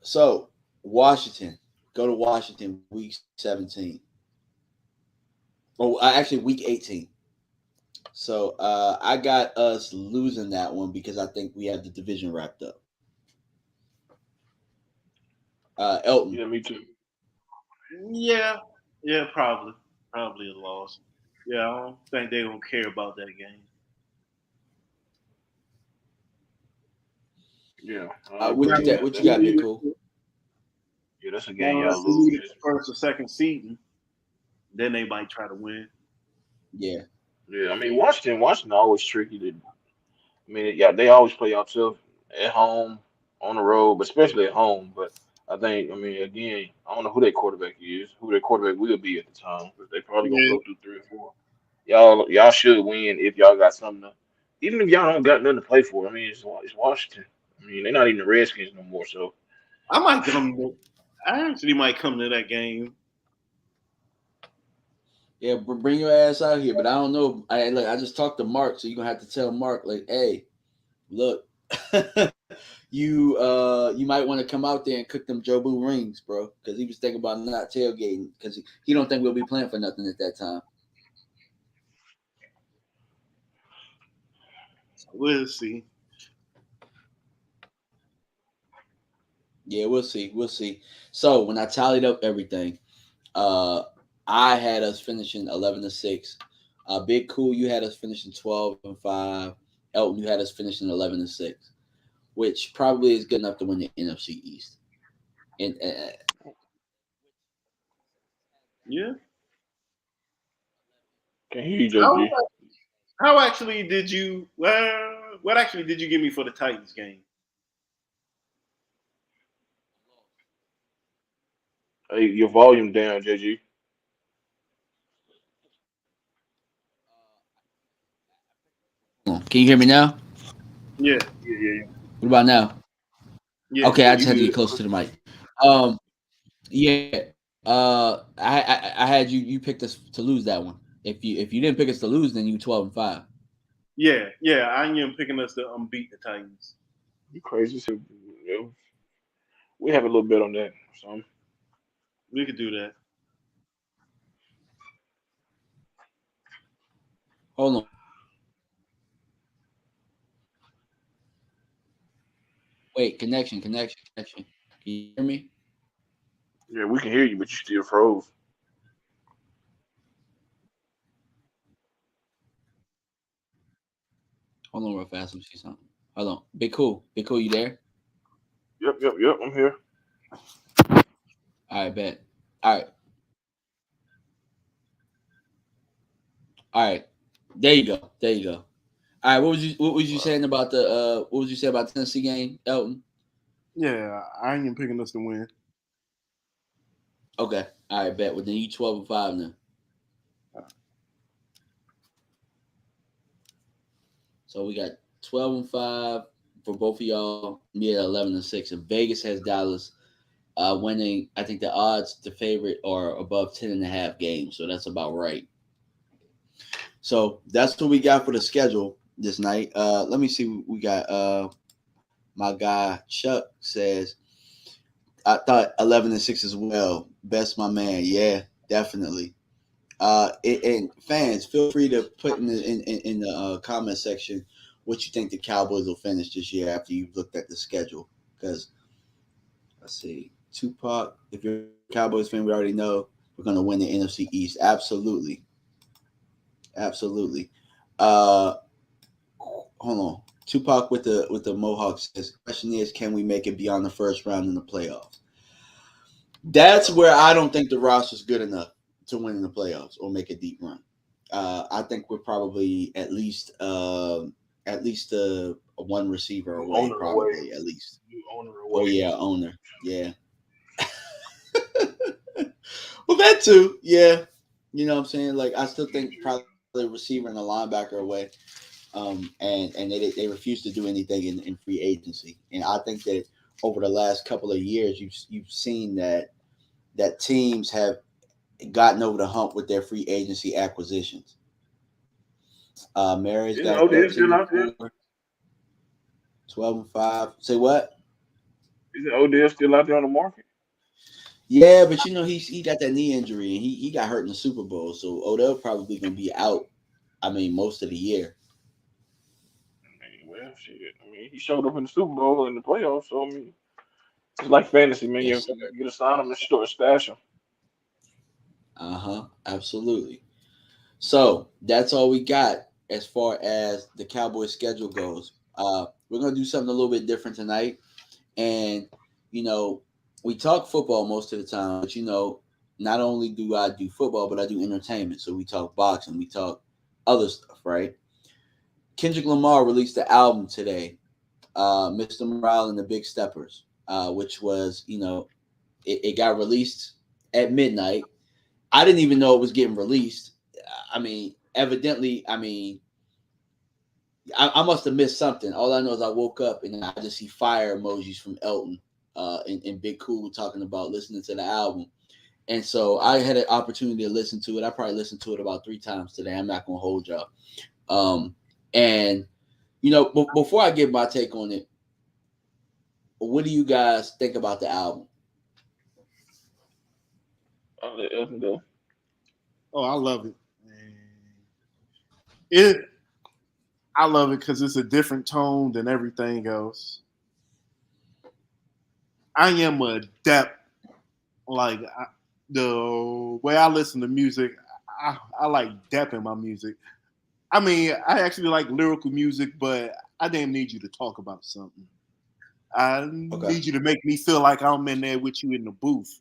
so Washington. Go to Washington week 17. Oh, actually week 18. So I got us losing that one because I think we have the division wrapped up. Elton. Yeah, me too. yeah, probably a loss. Yeah, I don't think they don't care about that game. Yeah, I What agree. you got? What you got, Big Cool? Yeah, that's a game Now, y'all unless they lose. need it first or second season, then they might try to win. Yeah. Yeah, I mean Washington always tricky to. I mean, yeah, they always play y'all tough at home, on the road, but especially at home. But I think, I mean, again, I don't know who their quarterback is, who their quarterback will be at the time, but they probably gonna Yeah, go through 3 or 4. Y'all should win if y'all got something to, even if y'all don't got nothing to play for. I mean, it's Washington. I mean, they're not even the Redskins no more. So I might come. I actually might come to that game. Yeah, bring your ass out here. But I don't know. I just talked to Mark, so you're gonna have to tell Mark, like, hey, look, you might want to come out there and cook them Jobu rings, bro. Because he was thinking about not tailgating because he don't think we'll be playing for nothing at that time. We'll see. Yeah, we'll see. We'll see. So when I tallied up everything, uh, I had us finishing 11-6. Big Cool, you had us finishing 12-5. Elton, you had us finishing 11-6, which probably is good enough to win the NFC East. And Yeah. can hear you, How JG. how actually did you? Well, what actually did you give me for the Titans game? Hey, your volume down, JG. can you hear me now? Yeah, What about now? yeah, Okay, I you just had to get good? closer to the mic. Yeah. I had you picked us to lose that one. If you didn't pick us to lose, then you 12-5. Yeah. I am picking us to beat the Titans. You crazy? So, we have a little bit on that. So We could do that. Hold on. Wait, connection. Can you hear me? yeah, we can hear you, but you still froze. Hold on real fast. Let me see something. Hold on. Big cool, you there? Yep. I'm here. All right, bet. All right. All right. There you go. There you go. All right. What was you saying about the what was you saying about the Tennessee game, Elton? Yeah, I am picking us to win. Okay. All right, bet. Well then you 12-5 now. So we got 12-5 for both of y'all. Me at 11-6. And Vegas has Dallas winning. I think the odds, the favorite, are above 10.5 games. So that's about right. So that's what we got for the schedule this night. Let me see what we got. My guy Chuck says, I thought 11-6 as well. Best my man. Yeah, definitely. And fans, feel free to put in the comment section what you think the Cowboys will finish this year after you've looked at the schedule. Because let's see, Tupac, if you're a Cowboys fan, we already know we're gonna win the NFC East. Absolutely, absolutely. Uh, hold on. Tupac with the Mohawk says, question is, can we make it beyond the first round in the playoffs? That's where I don't think the roster's good enough to win in the playoffs or make a deep run. I think we're probably at least a one receiver You away, owner away. probably at least. You owner Oh away. yeah, owner. Yeah. Well, that too. Yeah. You know what I'm saying? Like I still think probably a receiver and a linebacker away. And they refuse to do anything in free agency. And I think that over the last couple of years, you've seen that teams have gotten over the hump with their free agency acquisitions. Mary's Isn't got Odell 13 still and out there? 4, 12 and 5. Say what? Isn't Odell still out there on the market? Yeah, but you know he got that knee injury and he got hurt in the Super Bowl, so Odell probably gonna be out. I mean, most of the year. Well, shit. I mean, he showed up in the Super Bowl and the playoffs, so I mean, it's like fantasy, man. Yes, You sir. get a sign him and store stash him. Absolutely. So that's all we got as far as the Cowboys schedule goes. We're gonna do something a little bit different tonight, and you know, we talk football most of the time, but you know, not only do I do football, but I do entertainment. So we talk boxing, we talk other stuff, right? Kendrick Lamar released the album today, Mr. Morale and the Big Steppers, which was, you know, it got released at midnight. I didn't even know it was getting released. I mean, evidently, I must have missed something. All I know is I woke up and I just see fire emojis from Elton and Big Cool talking about listening to the album. And so I had an opportunity to listen to it. I probably listened to it about 3 times today. I'm not going to hold y'all. And, you know, before I give my take on it, what do you guys think about the album? I'll let Elton go. Oh, I love it. It I love it because it's a different tone than everything else. I am a adept. The way I listen to music, I like depth in my music. I mean, I actually like lyrical music, but I damn need you to talk about something. I Okay. need you to make me feel like I'm in there with you in the booth.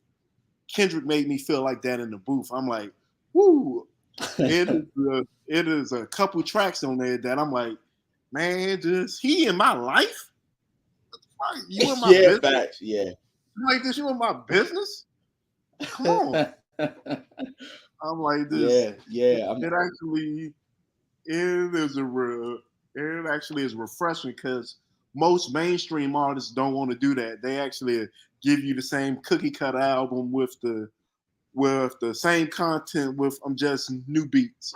Kendrick made me feel like that in the booth. I'm like, woo. It is a couple tracks on there that I'm like, man, just he in my life? You in my Yeah, business? facts. Yeah. Like this, you in my business? Come on. I'm like this. Yeah, yeah. It actually it is it actually is refreshing because most mainstream artists don't want to do that. They actually give you the same cookie cutter album with the same content with just new beats.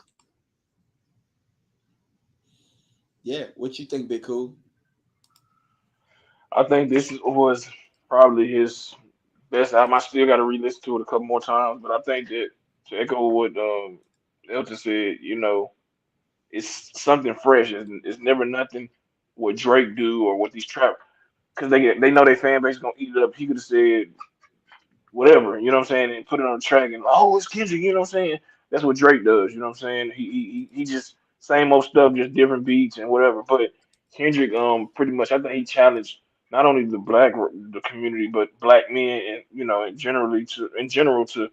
Yeah. What you think, Big Cool? I think was probably his best album. I still got to re-listen to it a couple more times, but I think that to echo what Elton said, it's something fresh. It's never nothing what Drake do or what these trap because they know their fan base is gonna eat it up. He could have said whatever, you know what I'm saying, and put it on the track and oh, it's Kendrick, you know what I'm saying? That's what Drake does, you know what I'm saying? He just same old stuff, just different beats and whatever. But Kendrick, pretty much, I think he challenged not only the community, but black men and in general to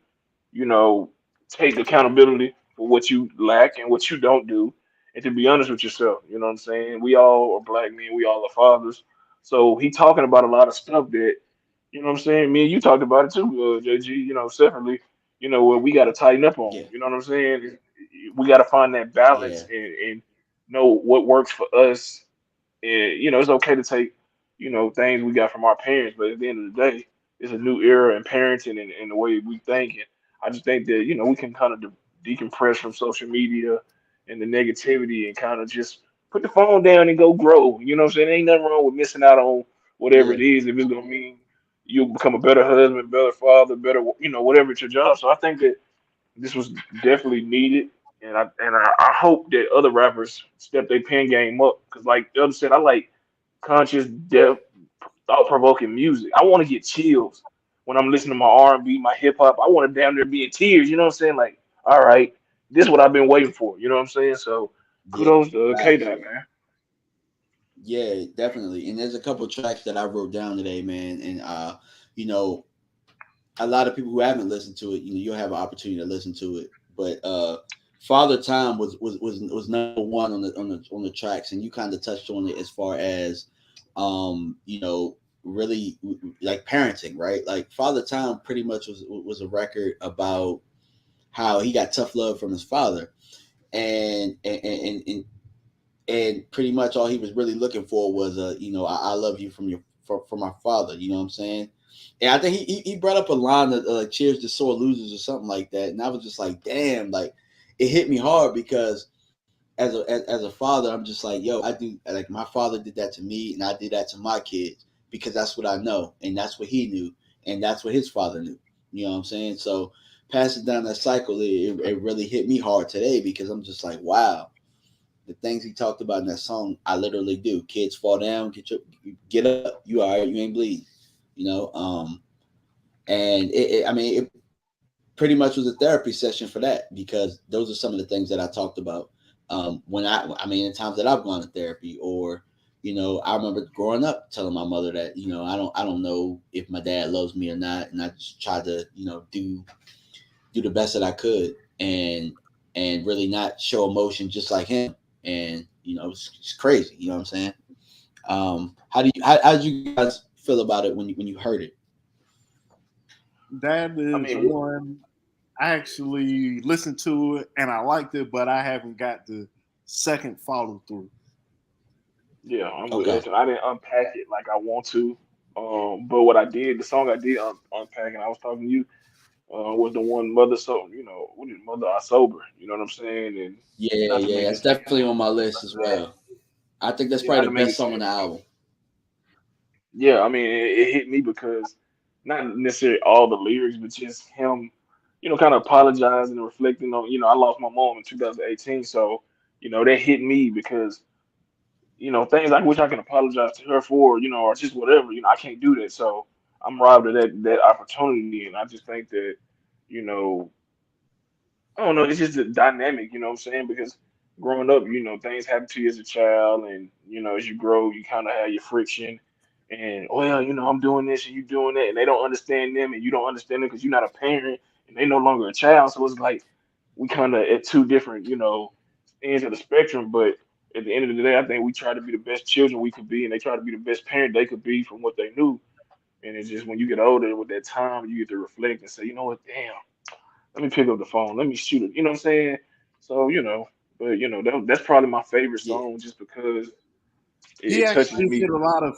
you know take accountability for what you lack and what you don't do, and to be honest with yourself. You know what I'm saying? We all are black men, we all are fathers. So he talking about a lot of stuff that you know what I'm saying? Me and you talked about it too, JG, separately, where we got to tighten up on. Yeah. You know what I'm saying? We got to find that balance Yeah. and know what works for us. And, it's okay to take, things we got from our parents, but at the end of the day, it's a new era in parenting and the way we think. And I just think that, we can kind of decompress from social media and the negativity and kind of just put the phone down and go grow. You know what I'm saying? Ain't nothing wrong with missing out on whatever Yeah. it is if it's gonna mean you'll become a better husband, better father, better whatever it's your job. So I think that this was definitely needed, and I hope that other rappers step their pen game up because like the other said, I like conscious, depth, thought provoking music. I want to get chills when I'm listening to my R&B, my hip hop, I want to damn near be in tears. You know what I'm saying? Like, all right, this is what I've been waiting for. You know what I'm saying? So Yeah, kudos to facts. Kdot, man. Yeah, definitely. And there's a couple tracks that I wrote down today, man. And you know, a lot of people who haven't listened to it, you'll have an opportunity to listen to it. But Father Time was number one on the tracks, and you kind of touched on it as far as really like parenting, right? Like Father Time pretty much was a record about how he got tough love from his father, and and pretty much all he was really looking for was I love you from my father. You know what I'm saying? And I think he brought up a line that like cheers to sore losers or something like that, and I was just like, damn, like it hit me hard because as a father, I'm just like, yo, I do like my father did that to me, and I did that to my kids because that's what I know, and that's what he knew, and that's what his father knew. You know what I'm saying? So passing down that cycle, it really hit me hard today because I'm just like, wow, the things he talked about in that song, I literally do. Kids fall down, get up. You all right? You ain't bleeding. You know, and I mean, it pretty much was a therapy session for that because those are some of the things that I talked about. When I mean, in times that I've gone to therapy, or I remember growing up telling my mother that I don't know if my dad loves me or not, and I just tried to do the best that I could, and really not show emotion just like him. And it's crazy. You know what I'm saying? How did you guys feel about it when you heard it? That I is mean, one I actually listened to it and I liked it, but I haven't got the second follow through. yeah, I'm with Okay. that. I didn't unpack it like I want to. But what I did, the song I did unpack, and I was talking to you, was the one Mother So, what is Mother I Sober? You know what I'm saying? And Yeah, not to yeah, make that's this seem definitely on my list as well. I think that's yeah, not probably to the make it best seem song on the album. yeah, I mean, it hit me because not necessarily all the lyrics, but just him, kind of apologizing and reflecting on, I lost my mom in 2018, so that hit me because things I wish I could apologize to her for, or just whatever, I can't do that, so I'm robbed of that opportunity, and I just think that, you know, I don't know, it's just a dynamic, you know what I'm saying? Because growing up, things happen to you as a child, and as you grow, you kind of have your friction. And well, I'm doing this and you doing that, and they don't understand them, and you don't understand them because you're not a parent, and they no longer a child. So it's like we kind of at two different, ends of the spectrum. But at the end of the day, I think we try to be the best children we could be, and they try to be the best parent they could be from what they knew. And it's just when you get older with that time, you get to reflect and say, you know what, damn, let me pick up the phone. Let me shoot it. You know what I'm saying? So, but that's probably my favorite Yeah, song just because He it touches actually hit me. a lot of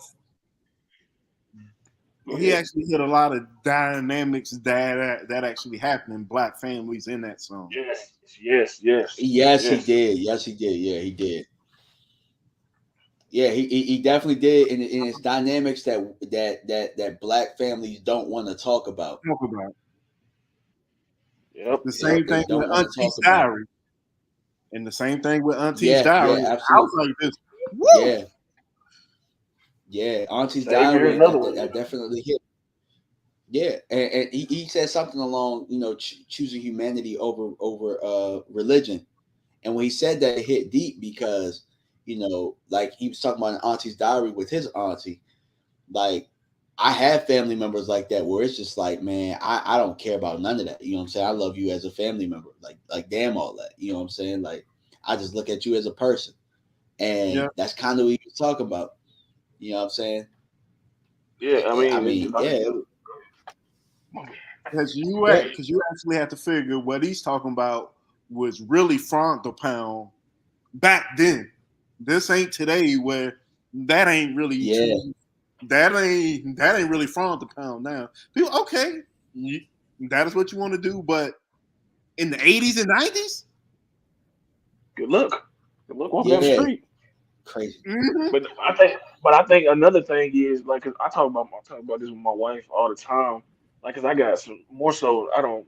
Go he ahead. actually hit a lot of dynamics that actually happen in black families in that song. Yes, yes, yes, yes, he yes. did. Yes, he did. Yeah, he did. Yeah, he definitely did, and it's dynamics that black families don't want to talk about. Talk about Yep, the yep. same Yep, they thing with don't want to talk Auntie's about. Diary, and the same thing with Auntie's Yeah, Diary. yeah, I was absolutely. like this, woo. Yeah, yeah. Auntie's Same here, Diary another that, one. that, that definitely hit. Yeah, and he said something along, choosing humanity over religion. And when he said that, it hit deep because, like he was talking about an Auntie's Diary with his auntie. Like, I have family members like that where it's just like, man, I don't care about none of that. You know what I'm saying? I love you as a family member. Like damn all that. You know what I'm saying? Like, I just look at you as a person. Yeah, And that's kind of what he was talking about. You know what I'm saying? Yeah, I I mean, mean, like, yeah, yeah, because you actually have to figure what he's talking about was really frowned upon back then. This ain't today where that ain't really yeah, too that ain't really frowned upon now. People, okay, that is what you want to do, but in the 80s and 90s, good luck. Good luck walking down the yeah. street. Crazy. mm-hmm. But I think another thing is like, 'cause I talk about this with my wife all the time. Like, 'cause I got some more so. I don't,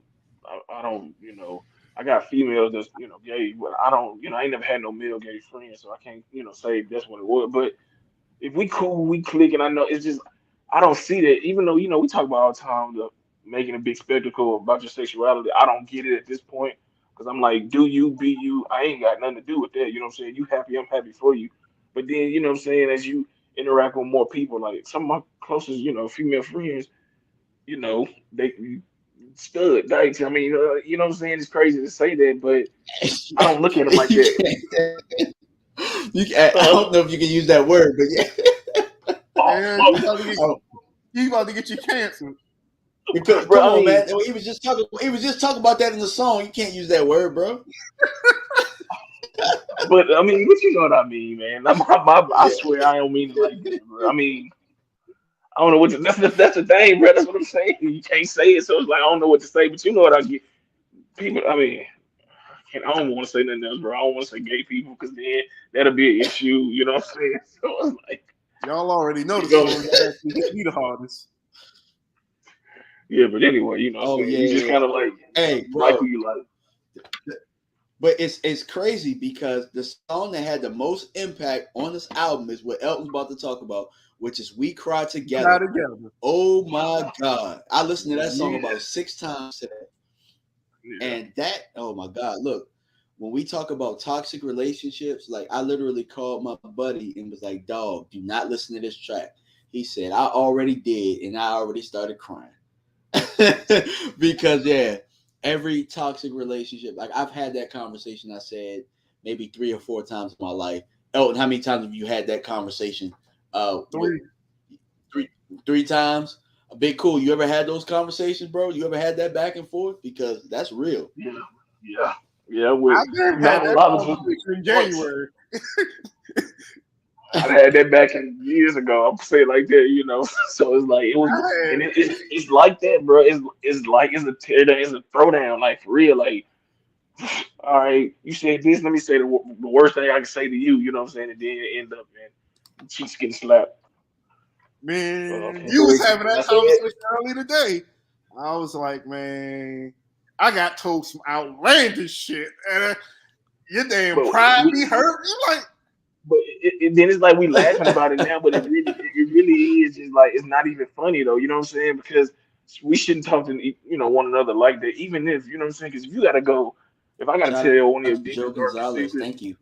I got females that's gay, but I don't, I ain't never had no male gay friends, so I can't, say that's what it was. But if we cool, we click, and I know it's just I don't see that. Even though we talk about all the time making a big spectacle about your sexuality, I don't get it at this point because I'm like, do you, be you? I ain't got nothing to do with that. You know what I'm saying? You happy, I'm happy for you. But then you know what I'm saying, as you interact with more people, like some of my closest female friends, they stud dykes. I mean, you know what I'm saying? It's crazy to say that, but I don't look at them like You that. can't. I don't know if you can use that word, but yeah. Man, fuck. you about to get you canceled. Because Bro, come I on, mean, man. He was just talking about that in the song. You can't use that word, bro. but I mean, but you know what I mean, man. I swear I don't mean it like that, bro. I mean, I don't know what that's the thing, bro. That's what I'm saying. You can't say it, so it's like I don't know what to say. But you know what I get. People, I mean, I don't want to say nothing else, bro. I don't want to say gay people because then that'll be an issue. You know what I'm saying? So it's like, Y'all already know the song that actually hit me the hardest. yeah, but anyway, Oh what I'm saying? yeah, You just kind of like, hey, like bro. who you like. But it's crazy because the song that had the most impact on this album is what Elton's about to talk about, which is "We Cry Together." Cry Together. Oh my God, I listened to that song Yeah. about 6 times today. Yeah. And that, oh my God, look, when we talk about toxic relationships, like I literally called my buddy and was like, dog, do not listen to this track. He said, I already did, and I already started crying. Because yeah, every toxic relationship, like I've had that conversation, I said maybe 3 or 4 times in my life. Elton, how many times have you had that conversation? 3. Three times. A bit cool. You ever had those conversations, bro? You ever had that back and forth? Because that's real. Yeah. Yeah. I did have that conversation in January. I had that back in years ago. I'm saying like that. So it's like it was, and it's like that, bro. It's like it's a tear down, it's a throwdown, like for real. Like, all right, you said this. Let me say the worst thing I can say to you. You know what I'm saying? And then it end up, man, cheeks getting slapped. Man, Okay, you was so having that that's conversation earlier today. I was like, man, I got told some outlandish shit, and your damn pride be hurt. You like, but then it's like we laughing about it now, but it really is just like it's not even funny though. You know what I'm saying? Because we shouldn't talk to one another like that, even if you know what I'm saying. Because if you gotta go, if I gotta Shout tell out you one of your to Joe deepest darkest Gonzalez. secrets. Thank you.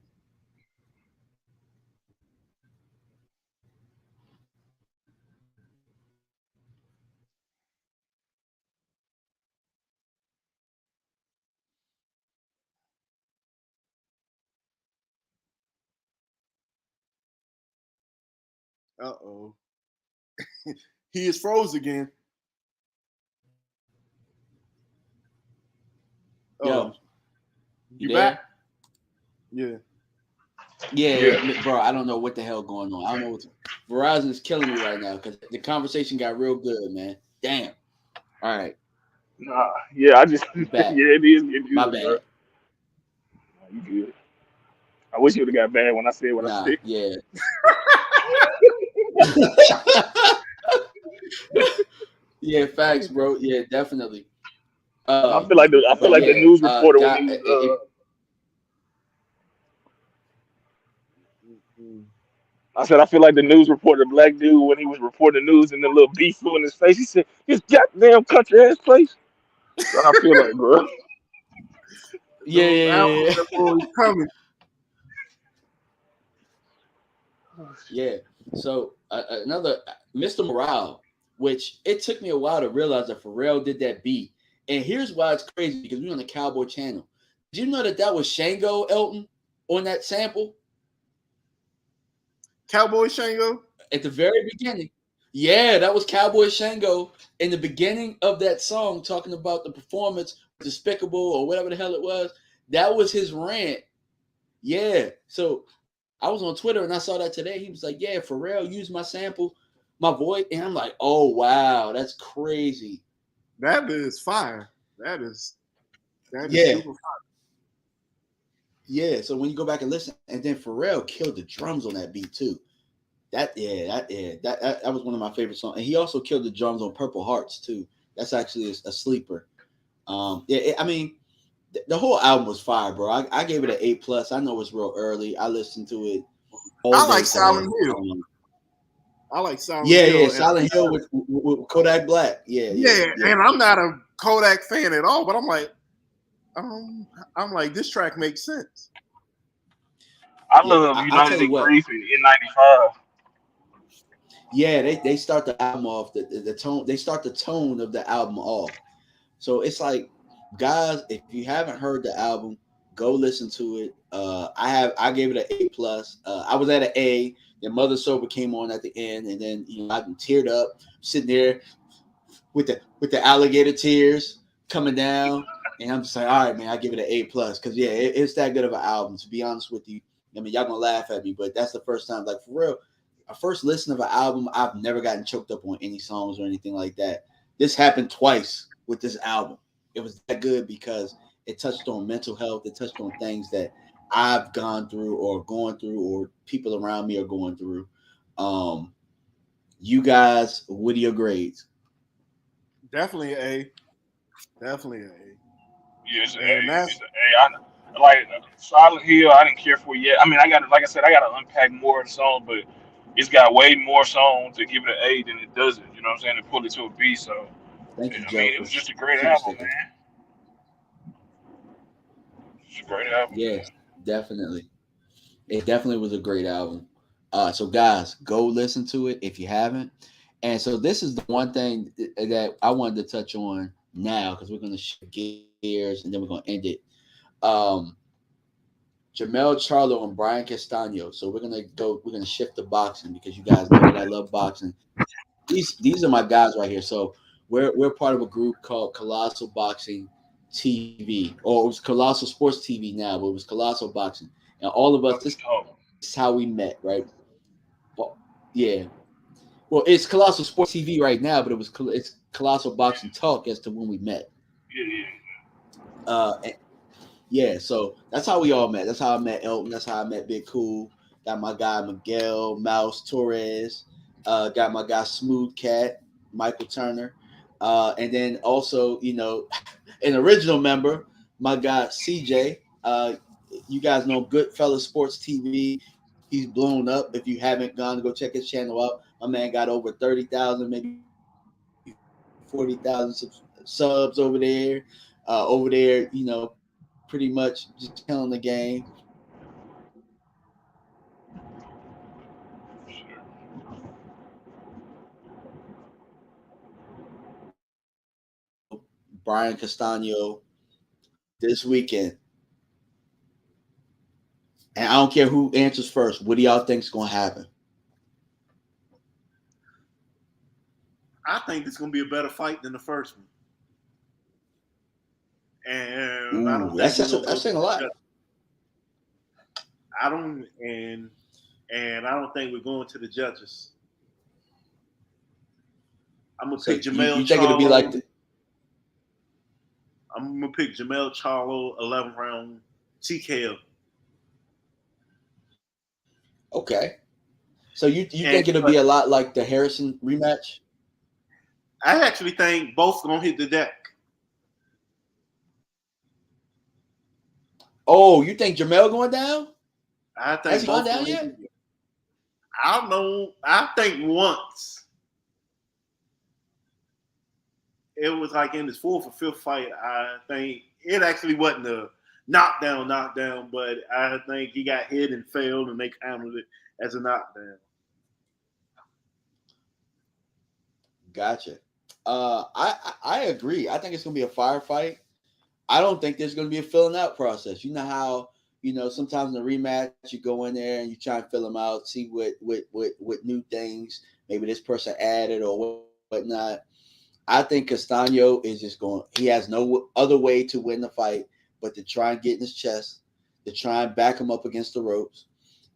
uh-oh, he is froze again. Yo, you there? back? Yeah. Yeah, bro. I don't know what the hell going on. I don't know what Verizon is killing me right now because the conversation got real good, man. Damn. All right. Nah, yeah, I just I'm back. yeah, it is getting My good, bro. bad. You good? I wish you would have got bad when I said what I Nah, said. yeah. Yeah, facts, bro. Yeah, definitely. I feel like But the yeah, news reporter when God, he was I said I feel like the news reporter, the black dude, when he was reporting the news and the little beef flew in his face. He said, "This goddamn country ass place." So I feel like, bro. yeah. Coming. Yeah. So another Mr. Morale, which it took me a while to realize that Pharrell did that beat. And here's why it's crazy because we're on the Cowboy channel. Did you know that was Shango Elton on that sample? Cowboy Shango? At the very beginning. Yeah, that was Cowboy Shango in the beginning of that song talking about the performance, Despicable or whatever the hell it was. That was his rant. Yeah. So I was on Twitter and I saw that today. He was like, yeah, Pharrell used my sample, my voice. And I'm like, oh, wow, that's crazy. That is fire. That is super fire. Yeah, so when you go back and listen, and then Pharrell killed the drums on that beat too. That was one of my favorite songs. And he also killed the drums on Purple Hearts too. That's actually a sleeper. I mean, the whole album was fire, bro. I gave it an A+. I know it's real early. I listened to it all I day like today. Silent Hill. I like Silent Yeah, Hill. Silent Hill with Kodak Black. Yeah. And I'm not a Kodak fan at all, but I'm like, this track makes sense. I Yeah, love I'll tell United you in what. Grief in '95. Yeah, they start the album off the tone. They start the tone of the album off. So it's like, guys, if you haven't heard the album, go listen to it. I gave it an A+. I was at an A. Then Mother Sober came on at the end, and then I teared up, sitting there with the alligator tears coming down, and I'm just like, all right, man, I give it an A+, because it's that good of an album. To be honest with you, I mean, y'all gonna laugh at me, but that's the first time, like, for real, a first listen of an album, I've never gotten choked up on any songs or anything like that. This happened twice with this album. It was that good because it touched on mental health. It touched on things that I've gone through or going through or people around me are going through. You guys, what are your grades? Definitely A. Definitely A. Yeah, it's an A. And that's It's an A. I like Silent Hill. I didn't care for it yet. I mean, like I said, I got to unpack more of the songs, but it's got way more songs to give it an A than it doesn't. You know what I'm saying? To pull it to a B. So, Thank you, I Joe, mean, it for was just a great super album, sticker. man. It's a great album, man. Yes, definitely. It definitely was a great album. So guys, go listen to it if you haven't. And so this is the one thing that I wanted to touch on now, because we're going to shift gears and then we're going to end it. Jamel Charlo and Brian Castano. So we're gonna shift to boxing, because you guys know that I love boxing. These are my guys right here. So we're part of a group called Colossal Boxing TV, or it was Colossal Sports TV now, but it was Colossal Boxing. And all of us, That this was dope. is how we met, right? Well, yeah. Well, it's Colossal Sports TV right now, but it's Colossal Boxing Talk as to when we met. Yeah, yeah. And yeah, so that's how we all met. That's how I met Elton. That's how I met Big Cool. Got my guy Miguel Mouse Torres. Got my guy Smooth Cat, Michael Turner. And then also, an original member, my guy CJ. You guys know Goodfellas Sports TV. He's blown up. If you haven't gone to go check his channel out, my man got over 30,000, maybe 40,000 subs over there, pretty much just killing the game. Sure. Brian Castano this weekend. And I don't care who answers first. What do y'all think is going to happen? I think it's gonna be a better fight than the first one. And I don't Ooh, think we're gonna that's go to saying a the lot. judges. I don't and I don't think we're going to the judges. I'm gonna So pick you Jamel think it'll be like Charlo. I'm gonna pick Jamel Charlo 11 round TKO. okay. So you And think it'll but be a lot like the Harrison rematch? I actually think both gonna hit the deck. Oh, you think Jamel going down? I Has think he gone both down gonna hit yet? the deck. I don't know. I think once it was like in his fourth or fifth fight. I think it actually wasn't a knockdown, but I think he got hit and failed, and they counted it as a knockdown. Gotcha. I agree. I think it's gonna be a firefight. I don't think there's gonna be a filling out process. You know how sometimes in the rematch you go in there and you try and fill them out, see what new things maybe this person added or whatnot. I think Castano is just going. He has no other way to win the fight but to try and get in his chest, to try and back him up against the ropes.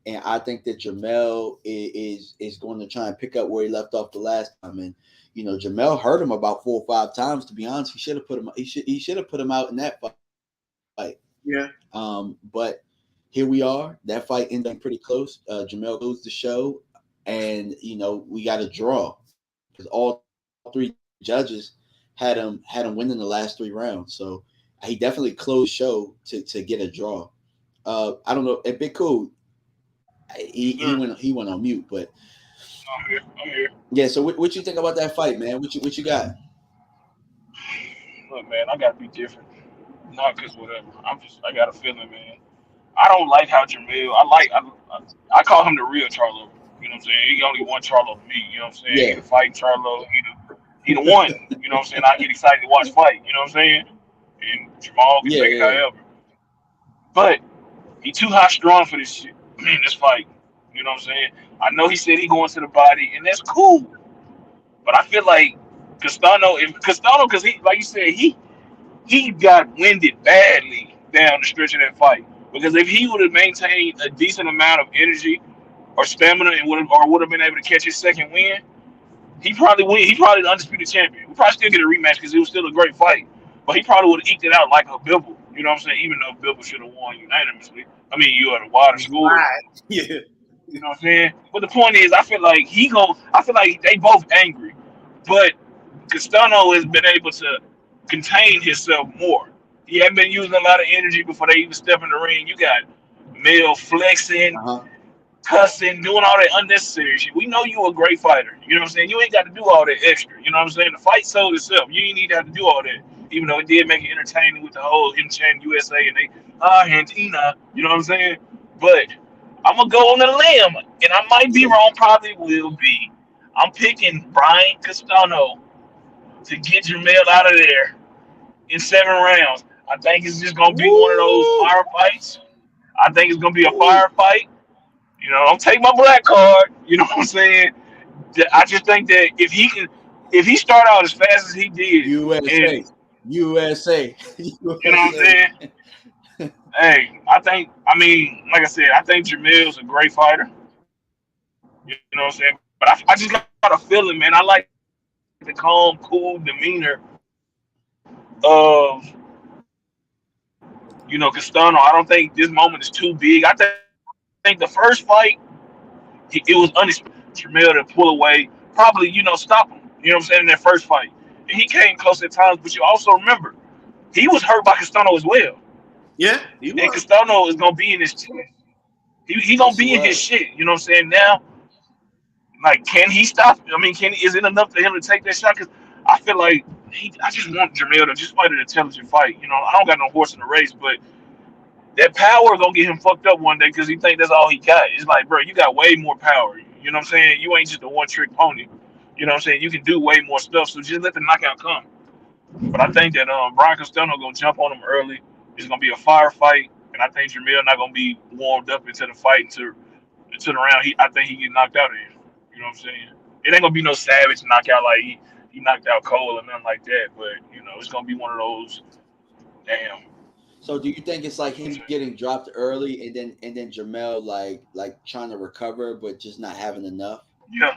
And I think that Jamel is going to try and pick up where he left off the last time. And Jamel hurt him about 4 or 5 times. To be honest, he should have put him. He should have put him out in that fight. Yeah. But here we are. That fight ended up pretty close. Jamel closed the show, and we got a draw because all three judges had him winning the last 3 rounds. So he definitely closed the show to get a draw. I don't know. Big Cool. He went on mute, but I'm here. Yeah. So what you think about that fight, man? What you got? Look, man, I gotta be different. Not because whatever. I got a feeling, man. I don't like how Jamil. I call him the real Charlo. You know what I'm saying? He only one Charlo to me. You know what I'm saying? He Yeah. the fighting Charlo. He the one. You know what I'm saying? I get excited to watch fight. You know what I'm saying? And Jamal can Yeah. take it Yeah. however. But he too high strong for this shit. I mean, this fight. You know what I'm saying? I know he said he going to the body, and that's cool. But I feel like Castano, because he, like you said, he got winded badly down the stretch of that fight. Because if he would have maintained a decent amount of energy or stamina and would have been able to catch his second win, he probably win. He probably the undisputed champion. We probably still get a rematch because it was still a great fight. But he probably would have eked it out like a Bibble. You know what I'm saying? Even though Bibble should have won unanimously. I mean, you had a wider score. Right. Yeah. You know what I'm saying? But the point is, I feel like I feel like they both angry, but Castano has been able to contain himself more. He hadn't been using a lot of energy before they even step in the ring. You got Mel flexing, Uh huh. cussing, doing all that unnecessary shit. We know you a great fighter. You know what I'm saying? You ain't got to do all that extra. You know what I'm saying? The fight sold itself. You ain't need to have to do all that. Even though it did make it entertaining with the whole him chanting USA and they Argentina. You know what I'm saying? But I'm gonna go on a limb, and I might be Yeah. wrong. Probably will be. I'm picking Brian Castano to get Jamel out of there in 7 rounds. I think it's just gonna be one of those Woo! firefights. I think it's gonna be a Woo! firefight. You know, I'm taking my black card. You know what I'm saying? I just think that if he start out as fast as he did, and USA. USA. you know what I'm USA. saying, hey, I mean, like I said, I think Jamil's a great fighter. You know what I'm saying? But I just got a feeling, man. I like the calm, cool demeanor of Castano. I don't think this moment is too big. I think the first fight, it was unexpected. Jamil to pull away, probably, stop him. You know what I'm saying, in that first fight. And he came close at times, but you also remember, he was hurt by Castano as well. Yeah, he And was. Castano is gonna be in his he gonna Yes, he be in his was. shit. You know what I'm saying? Now, like, can he stop? I mean, is it enough for him to take that shot? Because I feel like I just want Jamil to just fight an intelligent fight. You know, I don't got no horse in the race, but that power gonna get him fucked up one day because he think that's all he got. It's like, bro, you got way more power. You know what I'm saying? You ain't just a one trick pony. You know what I'm saying? You can do way more stuff. So just let the knockout come. But I think that Brian Costello gonna jump on him early. It's gonna be a firefight, and I think Jamil not gonna be warmed up into the fight until the round. I think he get knocked out in. You know what I'm saying? It ain't gonna be no savage knockout like he knocked out Cole or nothing like that. But it's gonna be one of those. Damn. So do you think it's like him getting dropped early and then Jamel like trying to recover but just not having enough? Yeah.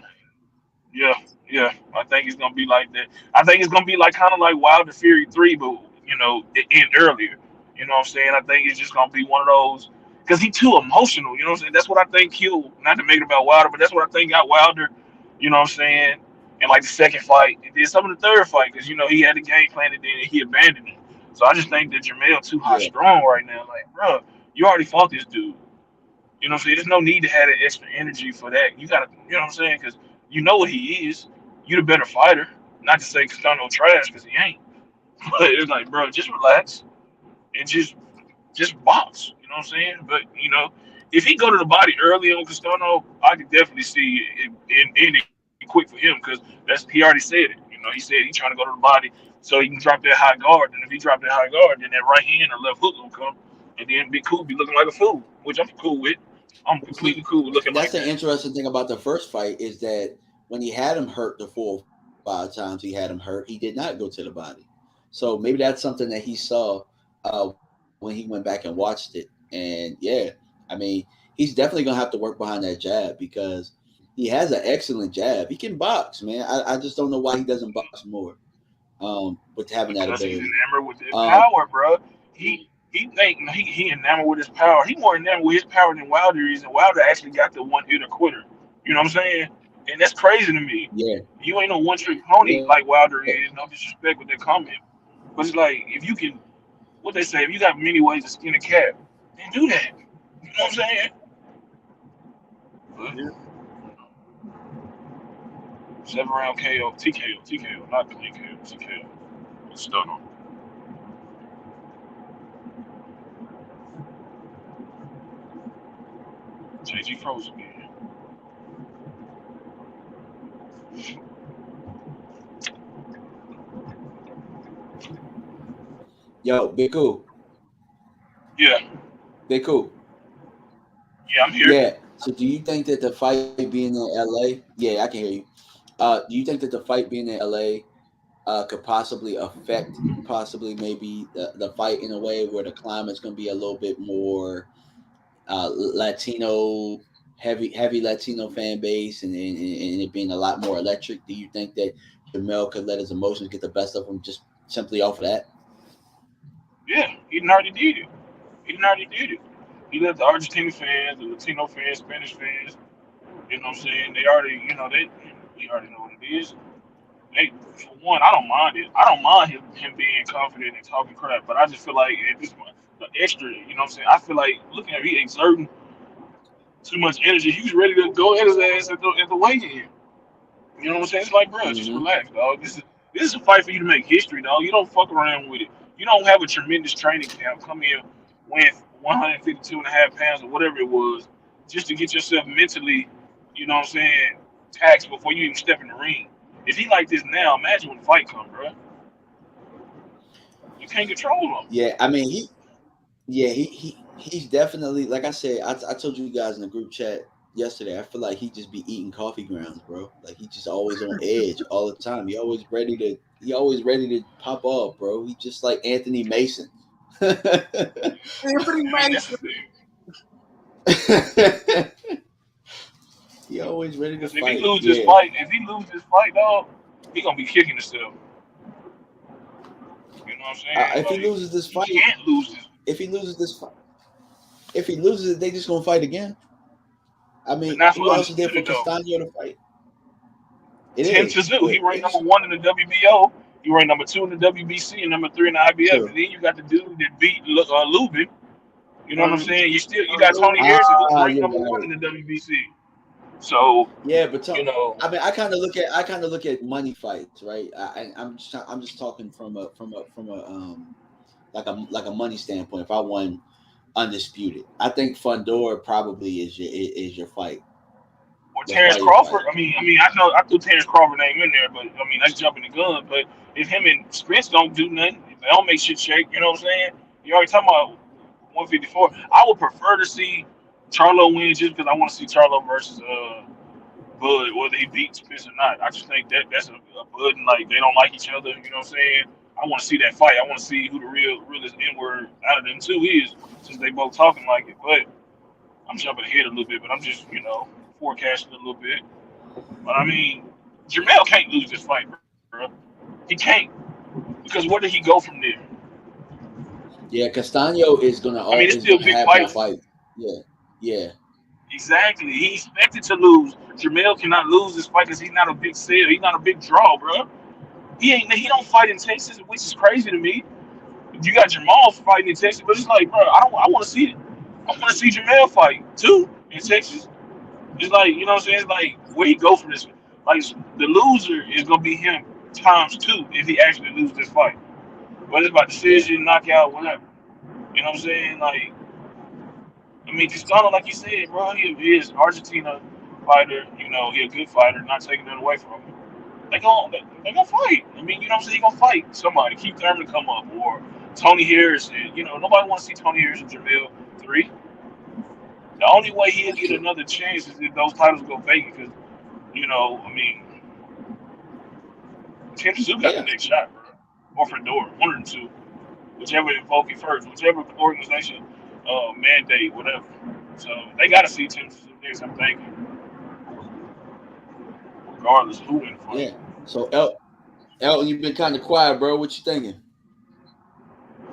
Yeah, yeah. I think it's gonna be like that. I think it's gonna be like kind of like Wilder Fury 3, but it end earlier. You know what I'm saying? I think it's just gonna be one of those because he too emotional. You know what I'm saying? That's what I think killed. Not to make it about Wilder, but that's what I think got Wilder. You know what I'm saying? And like the second fight, and then some of the third fight because he had the game plan and then he abandoned it. So I just think that Jamel too high Yeah. strong right now. Like, bro, you already fought this dude. You know what I'm saying? There's no need to have that extra energy for that. You gotta, you know what I'm saying? Because you know what he is. You the better fighter. Not to say Castano trash, because he ain't. But it's like, bro, just relax and just box. You know what I'm saying? But if he go to the body early on Castano, I could definitely see it ending quick for him because he already said it. He said he's trying to go to the body so he can drop that high guard. And if he drop that high guard, then that right hand or left hook will come, and then Big Cool be looking like a fool, which I'm cool with. I'm completely See, cool with looking that's like the that. interesting thing about the first fight is that when he had him hurt the 4 or 5 times he had him hurt, he did not go to the body. So maybe that's something that he saw when he went back and watched it. And yeah, I mean, he's definitely gonna have to work behind that jab because he has an excellent jab. He can box, man. I just don't know why he doesn't box more with having that Because he's ability. enamored with his Um, power, bro. He think he enamored with his power. He more enamored with his power than Wilder is, and Wilder actually got the one hitter quitter. You know what I'm saying? And that's crazy to me. yeah, You ain't no one trick pony yeah. like Wilder is. No disrespect with that comment, but it's like if you can, what they say, if you got many ways to skin a cat, then do that. You know what I'm saying? But, Yeah. 7-round KO, TKO, not clean KO, TKO. Stun him. JG froze again. Yo, Big Cool. Yeah. Big Cool. Yeah, I'm here. Yeah. So do you think that the fight being in LA? Yeah, I can hear you. Do you think that the fight being in LA could possibly affect maybe the fight in a way where the climate's going to be a little bit more Latino heavy Latino fan base and it being a lot more electric? Do you think that Jamel could let his emotions get the best of him just simply off of that? Yeah, he done already did it. He let the Argentine fans, the Latino fans, Spanish fans, you know what I'm saying? They already, we already know what it is. Hey, for one, I don't mind it. I don't mind him being confident and talking crap, but I just feel like at this point, the extra, you know what I'm saying? I feel like looking at he exerting too much energy. He was ready to go at his ass at the weigh-in. You know what I'm saying? It's like, bro, just Mm-hmm. relax, dog. This is a fight for you to make history, dog. You don't fuck around with it. You don't have a tremendous training camp. Come here with 152 and a half pounds or whatever it was, just to get yourself mentally, you know what I'm saying, taxed before you even step in the ring. If he like this now, imagine when the fight come, bro. You can't control him. Yeah, I mean he's definitely, like I said, I told you guys in the group chat yesterday. I feel like he just be eating coffee grounds, bro. Like he just always on edge all the time. He always ready to pop off, bro. He just like Anthony Mason. Anthony Mason. He always ready to Because fight. if he lose this fight, dog, he gonna be kicking himself. You know what I'm saying? If he loses this fight, he can't lose this. If he loses it, they just gonna fight again. I mean, who else is there for Castano to fight? It 10-2. He ranked number 1 in the WBO. He ranked number 2 in the WBC and number 3 in the IBF. True. And then you got the dude that beat Lubin. You know what I'm saying? You got Tony Harrison, who's ranked number 1 in the WBC. So yeah, but I mean, I kind of look at money fights, right? I'm just talking from a like a money standpoint. If I won undisputed, I think Fundora probably is your fight. Or Terrence Crawford. I mean, I threw Terrence Crawford name in there, but I mean that's jumping the gun. But if him and Spence don't do nothing, if they don't make shit shake, you know what I'm saying? You already talking about 154. I would prefer to see Charlo win just because I want to see Charlo versus Bud, whether he beats Spence or not. I just think that's a Bud and like they don't like each other. You know what I'm saying? I want to see that fight. I want to see who the realest N-word out of them two is, since they both talking like it. But I'm jumping ahead a little bit, but I'm just forecasting a little bit. But I mean, Jamel can't lose this fight, bro. He can't, because where did he go from there? Yeah, Castano is gonna always it's still big fight. Yeah. Exactly. He expected to lose. Jamel cannot lose this fight because he's not a big sale. He's not a big draw, bro. He don't fight in Texas, which is crazy to me. You got Jamal fighting in Texas, but it's like, bro, I want to see it. I want to see Jamel fight too in Texas. It's like, you know what I'm saying? It's like where he go from this. Like the loser is gonna be him ×2 if he actually loses this fight. Whether it's by decision, knockout, whatever. You know what I'm saying? Like, I mean, Castano, like you said, bro, he is Argentina fighter. You know, he a good fighter. Not taking that away from him. They gonna fight. I mean, you know what I'm saying? He gonna fight somebody. Keith Thurman come up or Tony Harrison. You know, nobody wants to see Tony Harrison Jamel 3. The only way he'll get another chance is if those titles go vacant. Because, I mean, Tennessee got the next shot, bro. Or Fedora, one of the two. Whichever invoke it first. Whichever organization mandate, whatever. So they got to see Tennessee next, I'm thinking. Regardless of who in the fight. Yeah. So, Elton, you've been kind of quiet, bro. What you thinking?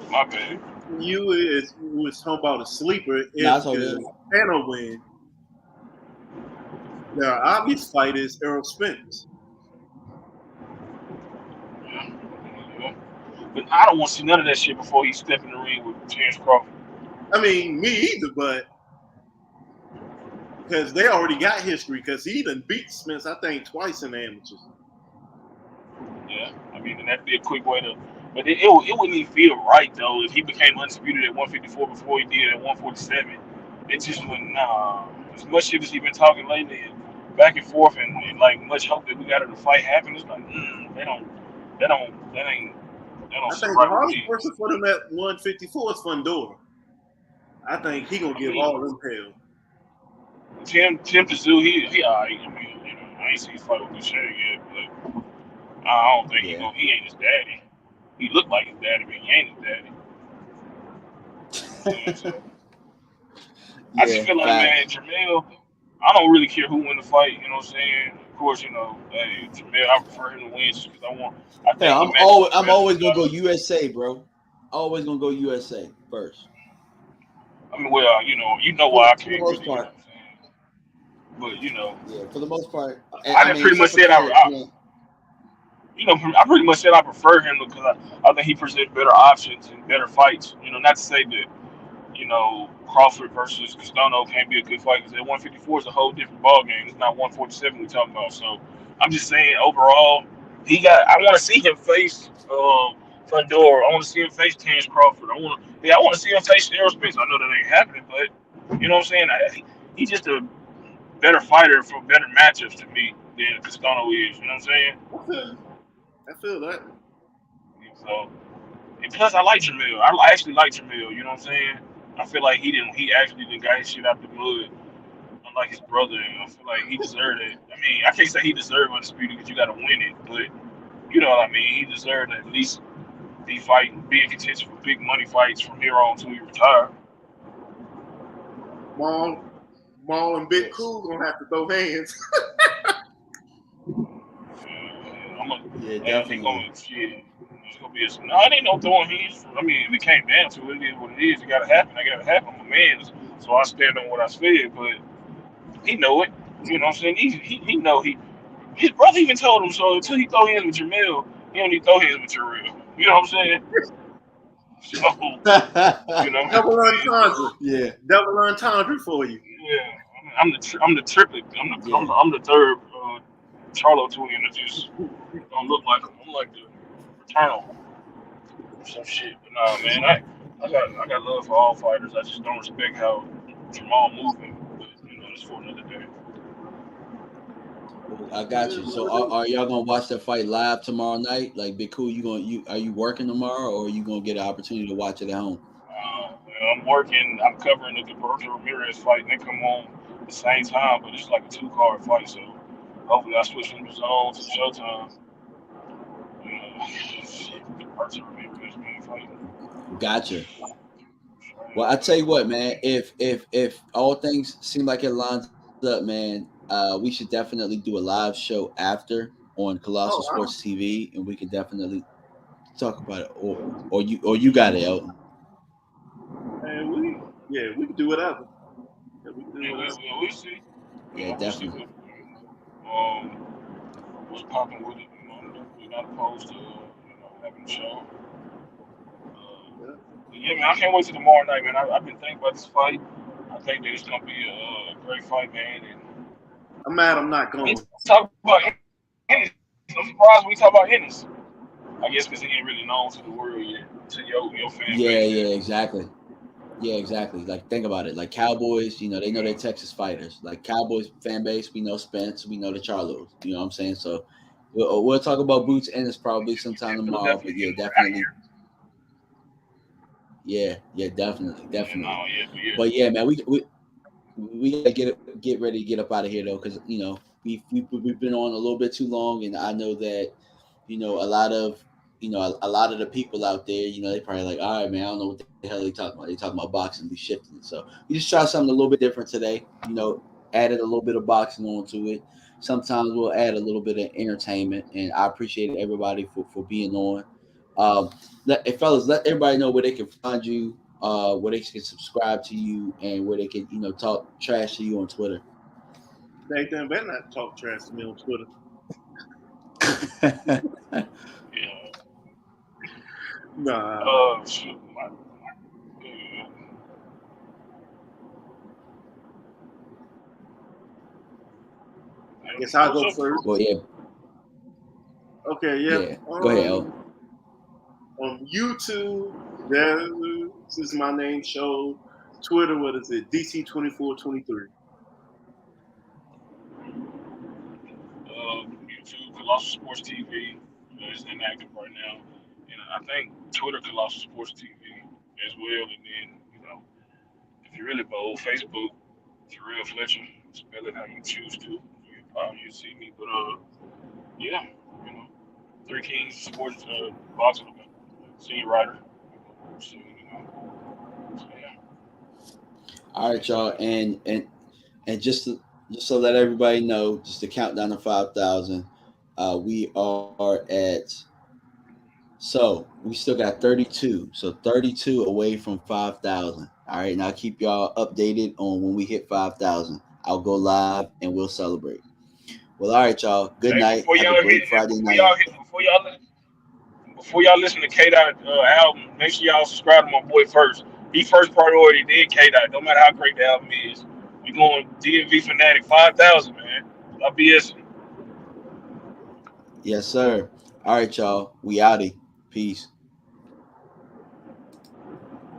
My bad. You was talking about a sleeper. If Castano win, the obvious fight is Errol Spence. Yeah. But I don't want to see none of that shit before he step in the ring with Terrence Crawford. I mean, me either, but because they already got history. Because he done beat Spence, I think, twice in the amateurs. Yeah, I mean, and that'd be a quick way to. But it wouldn't even feel right though if he became undisputed at 154 before he did at 147. It just wouldn't. As much shit as he been talking lately, and back and forth, and like much hope that we got the fight happen. It's like they don't I sit think the right with hardest me. person for them at 154 is Fundora. I think he gonna give all them hell. Tim Tszyu, he alright. I mean, I ain't seen his fight with Cashapp yet, but I don't think he ain't his daddy. He looked like his daddy, but he ain't his daddy. Yeah, so. I just feel like, man, Jamel, I don't really care who win the fight, you know what I'm saying? Of course, hey, Jamel, I prefer him to win just because I think I'm always gonna go USA, bro. Always gonna go USA first. I mean, well, you know why I can't for the most really, part. But yeah, for the most part, I pretty much said I pretty much said I prefer him because I think he presents better options and better fights. Not to say that Crawford versus Castano can't be a good fight because at 154 is a whole different ball game. It's not 147 we're talking about. So I'm just saying overall, I want to see him face Fundora. I want to see him face Terrence Crawford. I want to see him face Errol Spence. I know that ain't happening, but you know what I'm saying? He's just a better fighter for better matchups to me than Castano is. You know what I'm saying? I feel that. So, and plus, I like Jamel. I actually like Jamel. You know what I'm saying? I feel like he actually didn't got his shit out the mud, unlike his brother. And I feel like he deserved it. I mean, I can't say he deserved undisputed because you got to win it, but you know what I mean. He deserved to at least be in contention for big money fights from here on until he retire. Maul and Big Cool gonna have to throw hands. Definitely. It's gonna be no, it ain't no throwing hands. I mean, if it came down to it, it is what it is. It gotta happen. I gotta happen. I'm a man, so I stand on what I said. But he know it. You know what I'm saying? He know his brother even told him so. Until he throw hands with Jamel, he don't need to throw hands with Jarrell. You know what I'm saying? So Double entendre. Yeah. Double entendre for you. Yeah. I'm the triplet. I'm the third Charlo twin that just don't look like him. I'm like the fraternal. Some shit. But nah, man, I got love for all fighters. I just don't respect how Jamal moving. But that's for another day. I got you. So are y'all gonna watch that fight live tomorrow night? Like, Big Cool, are you working tomorrow, or are you gonna get an opportunity to watch it at home? I'm working. I'm covering the Gilberto Ramirez fight, and they come on at the same time, but it's like a 2-card fight. So hopefully, I switch from the zone to Showtime. Gilberto Ramirez fighting. Gotcha. Well, I tell you what, man. If all things seem like it lines up, man, we should definitely do a live show after on Colossal Sports TV, and we can definitely talk about it. Or you got it, Elton. And we can do whatever. We see. Yeah, definitely. What's popping with it? We're not opposed to having a show. Yeah, man, I can't wait till tomorrow night, man. I've been thinking about this fight. I think that it's gonna be a great fight, man. And I'm mad I'm not going. Talk about Ennis. I'm surprised we talk about Ennis. I guess because he ain't really known to the world yet, to your fan base. Yeah, exactly. Yeah, exactly. Like, think about it. Like, Cowboys, they know they're Texas fighters. Like, Cowboys fan base, we know Spence, we know the Charlos. You know what I'm saying? So we'll talk about Boots Ennis probably sometime tomorrow. But yeah, definitely. Yeah, definitely. But yeah, man, we gotta get ready to get up out of here though, because we've been on a little bit too long, and I know that a lot of the people out there, they probably like, all right, man, I don't know what the hell they talking about. They talking about boxing, we shifting. So we just try something a little bit different today. Added a little bit of boxing onto it. Sometimes we'll add a little bit of entertainment, and I appreciate everybody for being on. Fellas, let everybody know where they can find you, where they can subscribe to you, and where they can, talk trash to you on Twitter. They better not talk trash to me on Twitter. Nah. Shoot. I guess I'll go first. Well, yeah, Okay, yeah. yeah. Go ahead, El. On YouTube, this is my name show. Twitter, what is it? DC2423. YouTube, Colossal Sports TV is inactive right now, and I think Twitter, Colossal Sports TV as well. And then if you're really bold, Facebook, Terrell Fletcher, spell it how you choose to. You probably see me, but yeah, you know, Three Kings Sports boxing senior writer. So, so yeah. All right, y'all, and just to let everybody know, just to count down to 5,000, we are at. So we still got 32. So 32 away from 5,000. All right, now keep y'all updated on when we hit 5,000. I'll go live and we'll celebrate. Well, all right, y'all. Good Hey, night. before Have y'all a great Friday night. Before y'all listen to Kdot album, make sure y'all subscribe to my boy first. He first priority, then Kdot. No matter how great the album is, we going DMVFanatic 5,000, man. I'll BS. Yes, sir. All right, y'all. We outie. Peace.